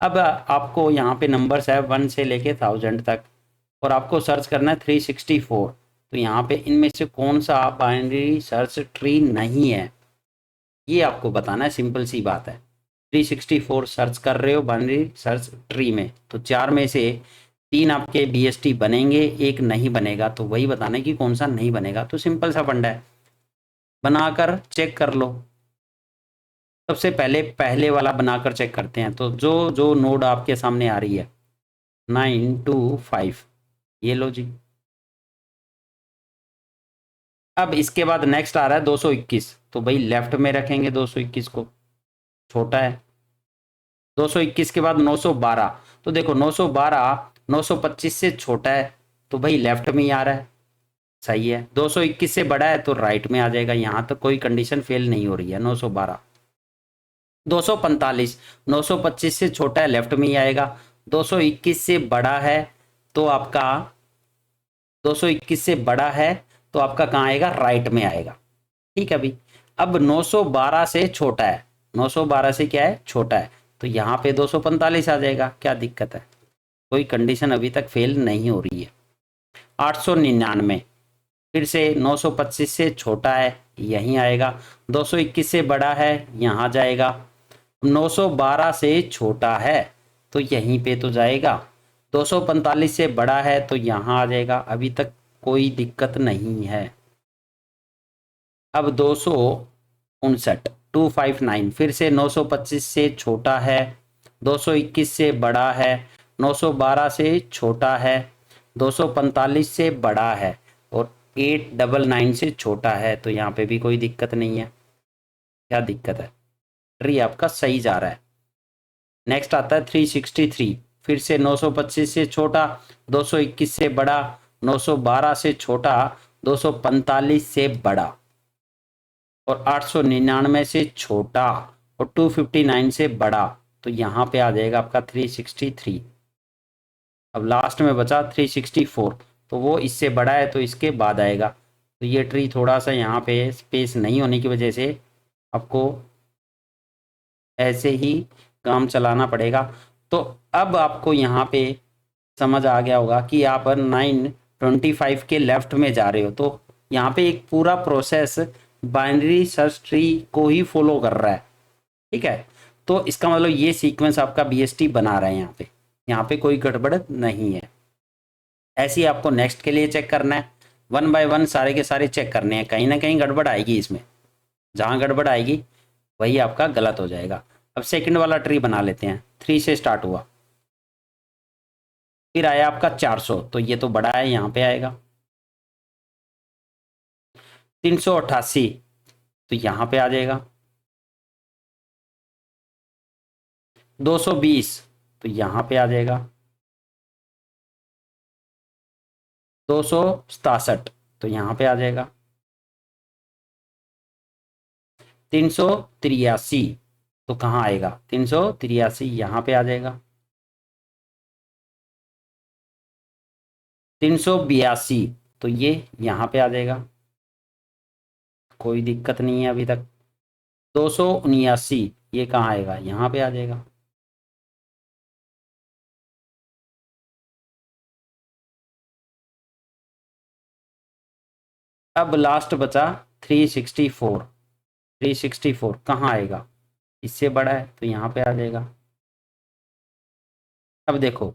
अब आपको यहाँ पे नंबर्स है 1 से लेके 1000 तक, और आपको सर्च करना है 364। तो यहाँ पे इनमें से कौन सा बाइनरी सर्च ट्री नहीं है, ये आपको बताना है। सिंपल सी बात है, 364 सर्च कर रहे हो बाइनरी सर्च ट्री में, तो 4 में से 3 आपके BST बनेंगे, एक नहीं बनेगा। तो वही बताना है कि कौन सा नहीं बनेगा। तो सिंपल सा फंडा है, बनाकर चेक कर लो। सबसे पहले पहले वाला बनाकर चेक करते हैं। तो जो जो नोड आपके सामने आ रही है 925, ये लो जी। अब इसके बाद नेक्स्ट आ रहा है 221, तो भाई लेफ्ट में रखेंगे 221 को, छोटा है। 221 के बाद 912, तो देखो 912 925 से छोटा है, तो भाई लेफ्ट में ही आ रहा है, सही है। 221 से बड़ा है तो राइट में आ जाएगा। यहाँ तक कोई कंडीशन फेल नहीं हो रही है। 912, 245, 925 से छोटा है, लेफ्ट में ही आएगा। 221 से बड़ा है तो आपका, 221 से बड़ा है तो आपका कहाँ आएगा, राइट में आएगा। ठीक है भाई। अब 912 से छोटा है, 912 से क्या है, छोटा है, तो यहाँ पे 245 आ जाएगा। क्या दिक्कत है, कोई कंडीशन अभी तक फेल नहीं हो रही है। 899, फिर से 925 से छोटा है, यहीं आएगा। 221 से बड़ा है, यहाँ जाएगा। 912 से छोटा है तो यहीं पे तो जाएगा। 245 से बड़ा है तो यहाँ आ जाएगा, अभी तक कोई दिक्कत नहीं है। अब 259 259 फिर से 925 से छोटा है, 221 से बड़ा है, 912 से छोटा है, 245 से बड़ा है और 899 से छोटा है, तो यहाँ पे भी कोई दिक्कत नहीं है। क्या दिक्कत है? ट्री आपका सही जा रहा है। नेक्स्ट आता है 363, फिर से 925 से छोटा, 221 से बड़ा, 912 से छोटा, 245 से बड़ा और 899 से छोटा और 259 से बड़ा, तो यहाँ पे आ जाएगा आपका 363। अब लास्ट में बचा 364, तो वो इससे बड़ा है तो इसके बाद आएगा। तो ये ट्री थोड़ा सा यहाँ पे स्पेस नहीं होने की वजह से आपको ऐसे ही काम चलाना पड़ेगा। तो अब आपको यहाँ पे समझ आ गया होगा कि आप 925 के लेफ्ट में जा रहे हो, तो यहाँ पे एक पूरा प्रोसेस बाइनरी सर्च ट्री को ही फॉलो कर रहा है। ठीक है, तो इसका मतलब ये सीक्वेंस आपका बीएसटी बना रहा है, यहाँ पे कोई गड़बड़ नहीं है। ऐसे ही आपको नेक्स्ट के लिए चेक करना है, 1 बाय 1 सारे के सारे चेक करने हैं, कहीं ना कहीं गड़बड़ आएगी इसमें, जहाँ गड़बड़ आएगी वही आपका गलत हो जाएगा। अब सेकंड वाला ट्री बना लेते हैं, 3 से स्टार्ट हुआ, फिर आया आपका 400, तो ये तो बड़ा है, यहाँ पे आएगा। 388, तो यहाँ पे आ जाएगा। 220, तो यहाँ पे आ जाएगा। 267, तो यहाँ पे आ जाएगा। 383, तो कहाँ आएगा? 383 यहाँ पे आ जाएगा। 382, तो ये यहाँ पे आ जाएगा, कोई दिक्कत नहीं है अभी तक। 279, ये कहाँ आएगा? यहाँ पे आ जाएगा। अब लास्ट बचा 364, 364 कहाँ आएगा? इससे बड़ा है तो यहाँ पे आ जाएगा। अब देखो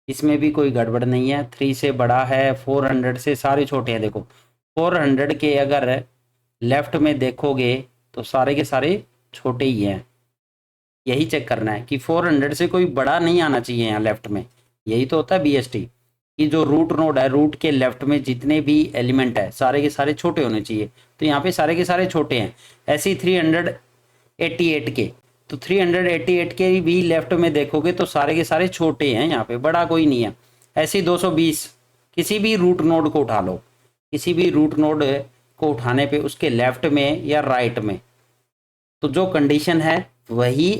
इसमें भी कोई गड़बड़ नहीं है, 3 से बड़ा है, 400 से सारे छोटे हैं। देखो 400 के अगर लेफ्ट में देखोगे तो सारे के सारे छोटे ही हैं, यही चेक करना है कि 400 से कोई बड़ा नहीं आना चाहिए यहाँ लेफ्ट में। यही तो होता है बीएसटी कि जो रूट नोड है, रूट के लेफ्ट में जितने भी एलिमेंट है सारे के सारे छोटे होने चाहिए, तो यहाँ पे सारे के सारे छोटे हैं। ऐसे ही 388 के, तो 388 के भी लेफ्ट में देखोगे तो सारे के सारे छोटे हैं, यहाँ पे बड़ा कोई नहीं है। ऐसे ही 220, किसी भी रूट नोड को उठा लो, किसी भी रूट नोड को उठाने पे उसके लेफ्ट में या राइट में तो जो कंडीशन है वही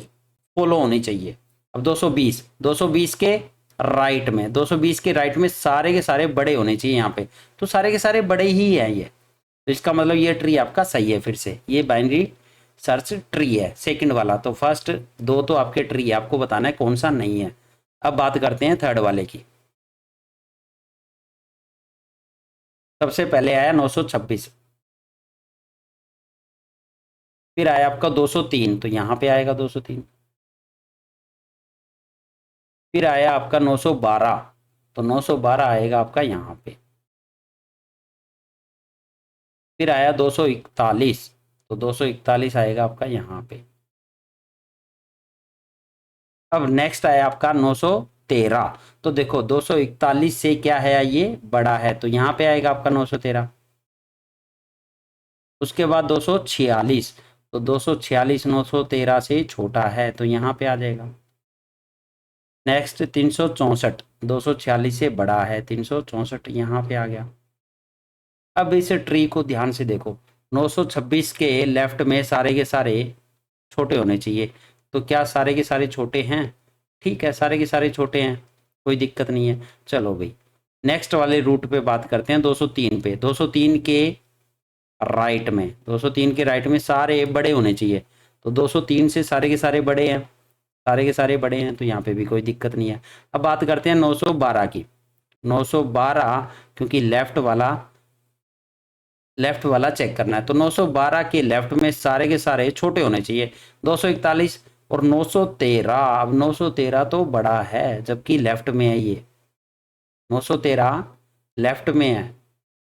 फॉलो होनी चाहिए। अब 220 के राइट में, 220 के राइट में सारे के सारे बड़े होने चाहिए यहाँ पे, तो सारे के सारे बड़े ही हैं ये, तो इसका मतलब ये ट्री आपका सही है। फिर से ये बाइनरी सर्च ट्री है सेकंड वाला। तो फर्स्ट दो तो आपके ट्री है, आपको बताना है कौन सा नहीं है। अब बात करते हैं थर्ड वाले की। सबसे पहले आया 926, फिर आया आपका 203, तो यहाँ पे आएगा 203। फिर आया आपका 912, तो 912 आएगा आपका यहाँ पे। फिर आया 241, तो 241 आएगा आपका यहाँ पे। अब नेक्स्ट आया आपका 913, तो देखो 241 से क्या है, ये बड़ा है, तो यहाँ पे आएगा आपका 913। उसके बाद 246, तो 246 913 से छोटा है, तो यहाँ पे आ जाएगा। नेक्स्ट 364, 246 से बड़ा है, 364 यहाँ पे आ गया। अब इस ट्री को ध्यान से देखो, 926 के लेफ्ट में सारे के सारे छोटे होने चाहिए, तो क्या सारे के सारे छोटे हैं? ठीक है, सारे के सारे छोटे हैं, कोई दिक्कत नहीं है। चलो भाई नेक्स्ट वाले रूट पे बात करते हैं, 203 पे। 203 के राइट में, 203 के राइट में सारे बड़े होने चाहिए, तो 203 से सारे के सारे बड़े हैं, सारे के सारे बड़े हैं, तो यहाँ पे भी कोई दिक्कत नहीं है। अब बात करते हैं 912 की। 912 क्योंकि लेफ्ट वाला चेक करना है, तो 912 के लेफ्ट में सारे के सारे छोटे होने चाहिए। 241 और 913, अब 913 तो बड़ा है जबकि लेफ्ट में है, ये 913 लेफ्ट में है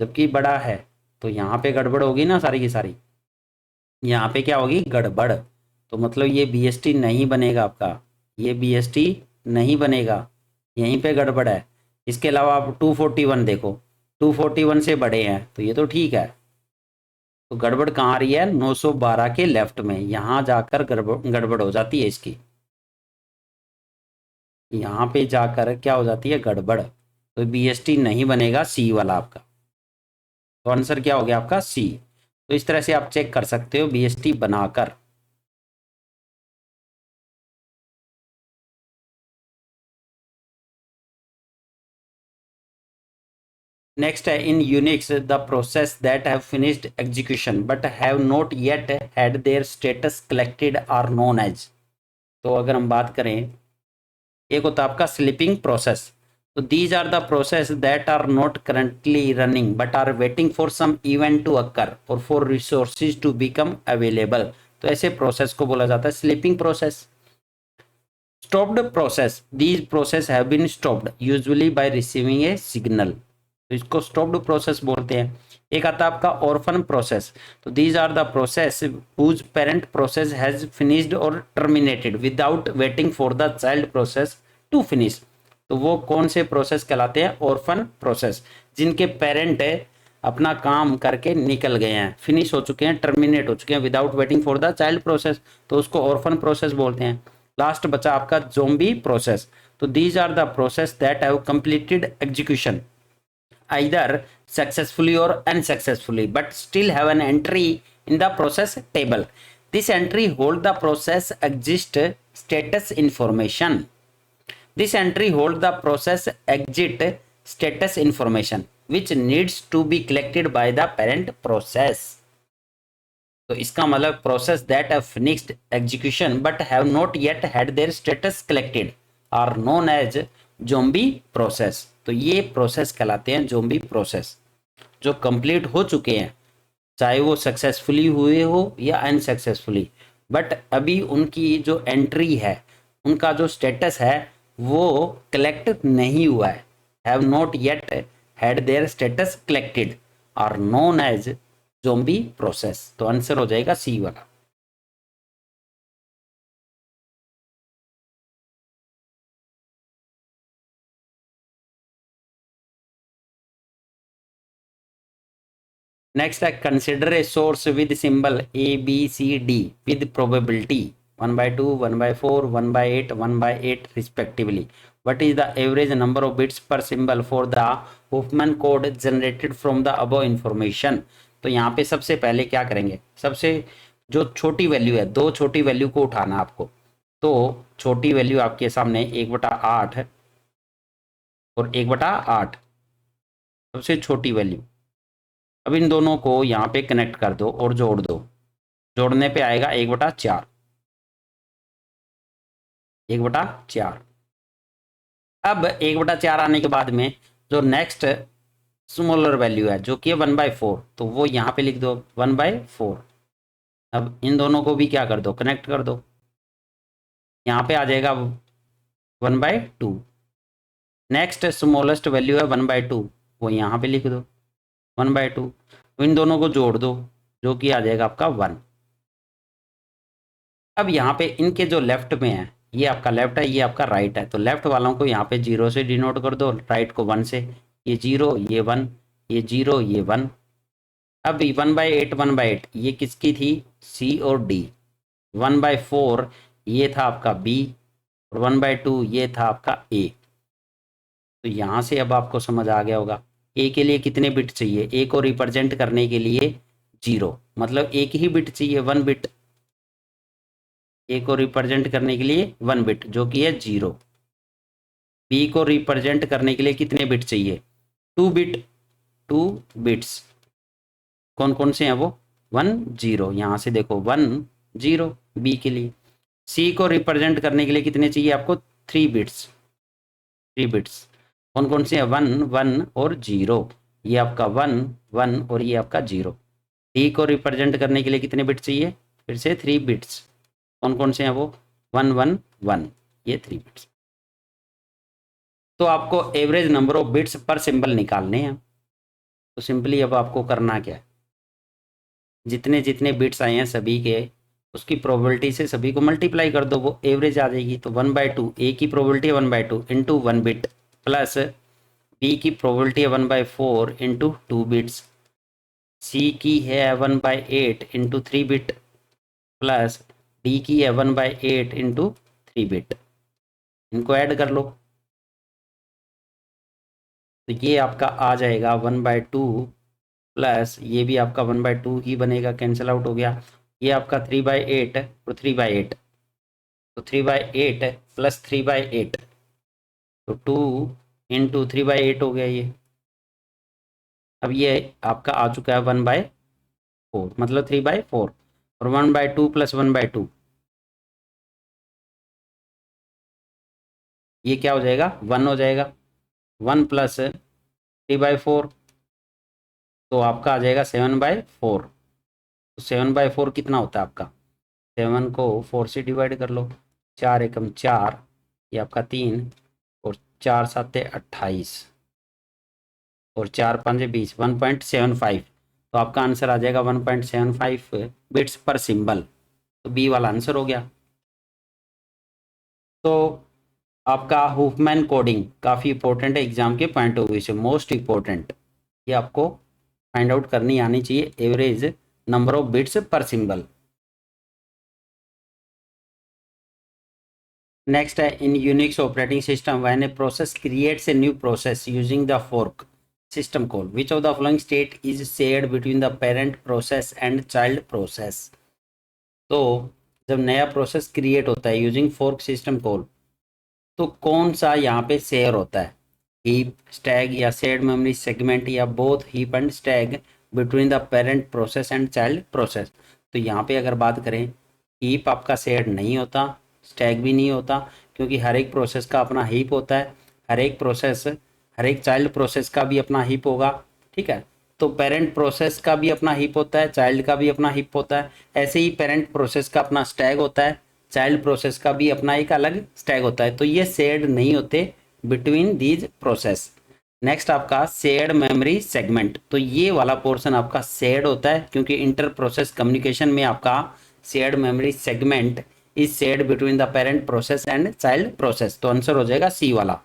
जबकि बड़ा है, तो यहाँ पे गड़बड़ होगी ना सारी की सारी, यहाँ पे क्या होगी गड़बड़, तो मतलब ये बीएसटी नहीं बनेगा आपका, ये बीएसटी नहीं बनेगा, यहीं पे गड़बड़ है। इसके अलावा आप 241 देखो, 241 से बड़े हैं तो ये तो ठीक है, तो गड़बड़ कहाँ आ रही है 912 के लेफ्ट में, यहाँ जाकर गड़बड़ गड़बड़ हो जाती है इसकी, यहाँ पे जाकर क्या हो जाती है गड़बड़, तो बीएसटी नहीं बनेगा सी वाला आपका, तो आंसर क्या हो गया आपका सी। तो इस तरह से आप चेक कर सकते हो बीएसटी बनाकर। नेक्स्ट है in Unix the process that have finished execution but have not yet had their status collected are known as. तो अगर हम बात करें, एक होता है आपका स्लीपिंग प्रोसेस, तो these are the process that are not currently running but are waiting for some event to occur और for resources to become available, तो ऐसे प्रोसेस को बोला जाता है sleeping process. Stopped process, these process have been stopped usually by receiving a signal, तो इसको stopped process बोलते हैं। एक आता है आपका ऑर्फन प्रोसेस, तो these are the process whose parent process has finished और terminated without waiting for the child process to finish, तो वो कौन से प्रोसेस कहलाते हैं ऑर्फन प्रोसेस, जिनके पेरेंट अपना काम करके निकल गए हैं, फिनिश हो चुके हैं, टर्मिनेट हो चुके हैं without waiting for the child process, तो उसको ऑर्फन प्रोसेस बोलते हैं। लास्ट बचा आपका ज़ोंबी प्रोसेस, तो these are the process that have completed execution either successfully or unsuccessfully but still have an entry in the process table. This entry hold the process exit status information. This entry hold the process exit status information which needs to be collected by the parent process. तो इसका मतलब process that have finished execution but have not yet had their status collected are known as zombie process, तो ये process कहलाते हैं zombie process, जो complete हो चुके हैं चाहे वो सक्सेसफुली हुए हो या अनसक्सेसफुली, बट अभी उनकी जो एंट्री है, उनका जो स्टेटस है वो कलेक्ट नहीं हुआ है, have not yet had their status collected are known as zombie process, तो आंसर हो जाएगा सी वाला। नेक्स्ट है consider a source with symbol A B C D with probability 1/2 1/4 1/8 1/8 respectively, what is the average number of bits per symbol for the Huffman code generated from the above information। तो यहाँ पे सबसे पहले क्या करेंगे, सबसे जो छोटी वैल्यू है, दो छोटी वैल्यू को उठाना आपको, तो छोटी वैल्यू आपके सामने 1/8 और 1/8 सबसे छोटी वैल्यू, अब इन दोनों को यहाँ पे कनेक्ट कर दो और जोड़ दो, जोड़ने पे आएगा 1/4, 1/4। अब 1/4 आने के बाद में जो नेक्स्ट स्मॉलर वैल्यू है जो कि है 1/4, तो वो यहाँ पे लिख दो 1/4। अब इन दोनों को भी क्या कर दो कनेक्ट कर दो, यहाँ पे आ जाएगा 1/2। नेक्स्ट स्मॉलेस्ट वैल्यू है 1/2, वो यहाँ पे लिख दो 1/2, इन दोनों को जोड़ दो जो कि आ जाएगा आपका 1। अब यहाँ पे इनके जो लेफ्ट में है, ये आपका लेफ्ट है ये आपका राइट है, तो लेफ्ट वालों को यहाँ पे 0 से डिनोट कर दो, राइट को 1 से, ये 0 ये 1 ये 0 ये 1। अब 1/8 1/8 ये किसकी थी सी और डी, 1/4 ये था आपका बी और 1/2 ये था आपका ए। तो यहाँ से अब आपको समझ आ गया होगा ए के लिए कितने बिट चाहिए, ए को रिप्रेजेंट करने के लिए 0, मतलब एक ही बिट चाहिए 1 बिट, ए को रिप्रेजेंट करने के लिए 1 बिट जो कि है 0। बी को रिप्रेजेंट करने के लिए कितने बिट चाहिए 2 बिट, 2 बिट्स कौन कौन से हैं वो 1 0, यहाँ से देखो 1 0 बी के लिए। सी को रिप्रेजेंट करने के लिए कितने चाहिए आपको 3 बिट्स, 3 बिट्स कौन कौन से हैं 1 1 और 0, ये आपका 1 1 और ये आपका 0। डी को रिप्रेजेंट करने के लिए कितने बिट चाहिए फिर से 3 बिट्स, कौन कौन से हैं वो 111 ये 3 बिट्स। तो आपको एवरेज नंबर ऑफ बिट्स पर सिंबल निकालने हैं। तो सिंपली अब आपको करना क्या है, जितने जितने बिट्स आए हैं सभी के उसकी प्रोबेबिलिटी से सभी को मल्टीप्लाई कर दो, वो एवरेज आ जाएगी। तो 1/2 ए की प्रोबेबिलिटी है 1/2 इंटू 1 बिट, प्लस बी की प्रोबेबिलिटी है 1/4 इंटू 2 बिट्स, सी की है 1/8 इंटू 3 बिट, प्लस डी की है 1/8 इंटू 3 बिट। इनको ऐड कर लो तो ये आपका आ जाएगा 1/2 प्लस ये भी आपका 1/2 ही बनेगा, कैंसिल आउट हो गया। ये आपका 3/8 और 3/8, तो 3/8 प्लस 3/8 तो 2 इंटू 3/8 हो गया ये। अब ये आपका आ चुका है 1/4 मतलब 3/4, और 1/2 प्लस 1/2 ये क्या हो जाएगा 1 हो जाएगा। 1 प्लस 3/4 तो आपका आ जाएगा 7/4। तो 7/4 कितना होता है आपका, 7 को 4 से डिवाइड कर लो, 4 एकम 4 ये आपका 3, और 4 7 28, और 4 5 20 1.75। तो आपका आंसर आ जाएगा 1.75 बिट्स पर सिंबल। तो बी वाला आंसर हो गया। तो आपका हुफमैन कोडिंग काफ़ी इंपॉर्टेंट है एग्जाम के पॉइंट ऑफ व्यू से, मोस्ट इंपॉर्टेंट। ये आपको फाइंड आउट करनी आनी चाहिए, एवरेज नंबर ऑफ बिट्स पर सिंबल। नेक्स्ट है, in Unix operating system when a process creates a new process using the fork system call which of the following state is shared between the parent process and child process. तो जब नया process create होता है using fork system call, तो कौन सा यहाँ पे शेयर होता है, हीप स्टैग या शेयर्ड मेमोरी सेगमेंट या both heap and Stag between the parent process and child process. तो यहाँ पे अगर बात करें, हीप आपका शेयर्ड नहीं होता, स्टैग भी नहीं होता, क्योंकि हर एक प्रोसेस का अपना हीप होता है, हर एक चाइल्ड प्रोसेस का भी अपना हीप होगा। ठीक है, तो पेरेंट प्रोसेस का भी अपना हीप होता है, चाइल्ड का भी अपना हीप होता है। ऐसे ही पेरेंट प्रोसेस का अपना स्टैग होता है, चाइल्ड प्रोसेस का भी अपना एक अलग स्टैग होता है। तो ये शेयर्ड नहीं होते बिटवीन दीज प्रोसेस। नेक्स्ट आपका शेयर्ड मेमोरी सेगमेंट, तो ये वाला पोर्शन आपका शेयर्ड होता है, क्योंकि इंटर प्रोसेस कम्युनिकेशन में आपका shared memory segment is shared between the parent process and child process. तो आंसर हो जाएगा सी वाला।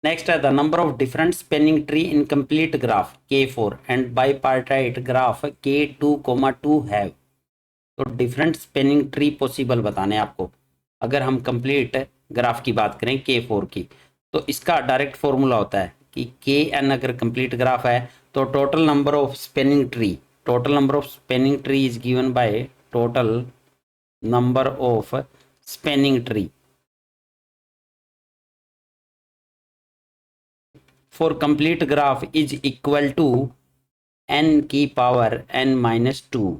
नेक्स्ट है, the number of different spanning tree in complete graph K4 and bipartite graph K2, 2 have. तो different spanning tree possible बताने आपको। अगर हम कंप्लीट ग्राफ की बात करें K4 की, तो इसका डायरेक्ट फॉर्मूला होता है कि Kn अगर कंप्लीट ग्राफ है तो total number of spanning tree is given by total number of spanning tree for complete graph is equal to n की पावर n-2।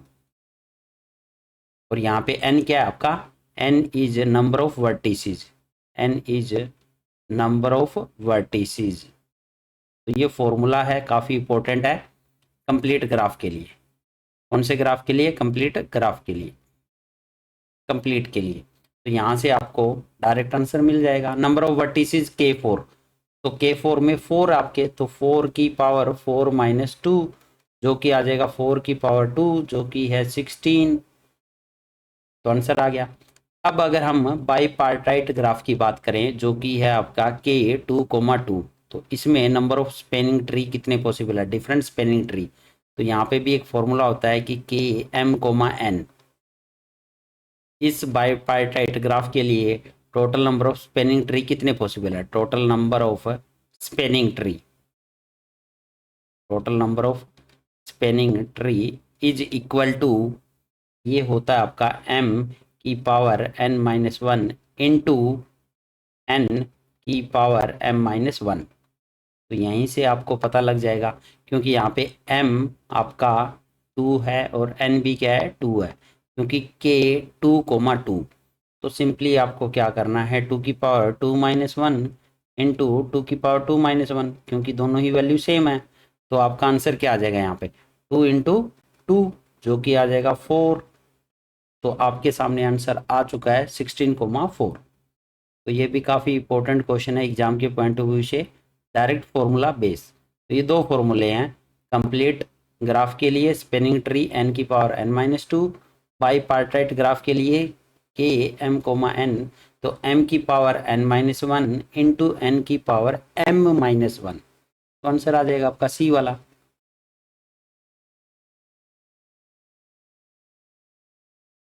और यहाँ पे n क्या है आपका, n is number of vertices, n is number of vertices. तो ये formula है, काफ़ी इंपॉर्टेंट है कंप्लीट ग्राफ के लिए। कौन से ग्राफ के लिए, कंप्लीट ग्राफ के लिए, कंप्लीट के लिए। तो यहाँ से आपको डायरेक्ट आंसर मिल जाएगा। नंबर ऑफ वर्टिसेस K4, तो K4 में 4 आपके, तो 4 की पावर 4-2 जो कि आ जाएगा 4 की पावर 2 जो कि है 16। तो आंसर आ गया। अब अगर हम बाईपार्टाइट ग्राफ की बात करें जो कि है आपका K2, 2, तो इसमें नंबर ऑफ स्पेनिंग ट्री कितने पॉसिबल है, डिफरेंट स्पेनिंग ट्री। तो यहाँ पे भी एक फॉर्मूला होता है कि Km, इस बाईपार्टाइट ग्राफ के लिए total number of spanning tree कितने पॉसिबल है, total number of spanning tree is equal to, ये होता है आपका m की पावर n-1 इंटू n की पावर m-1। तो यहीं से आपको पता लग जाएगा, क्योंकि यहाँ पे m आपका 2 है और n भी क्या है 2 है, क्योंकि K2, 2। तो सिंपली आपको क्या करना है, 2 की पावर 2-1 इंटू 2 की पावर 2-1, क्योंकि दोनों ही वैल्यू सेम है। तो आपका आंसर क्या आ जाएगा यहाँ पे 2 इंटू 2। जो कि आ जाएगा 4। तो आपके सामने आंसर आ चुका है 16,4। तो ये भी काफ़ी इंपॉर्टेंट क्वेश्चन है एग्जाम के पॉइंट ऑफ व्यू से। डायरेक्ट फॉर्मूला बेस, तो ये दो फॉर्मूले हैं कंप्लीट ग्राफ के लिए स्पेनिंग ट्री n की power n-2, by partite graph के लिए k m, n, तो m की पावर n-1 इंटू n की पावर m-1। तो आंसर आ जाएगा आपका सी वाला।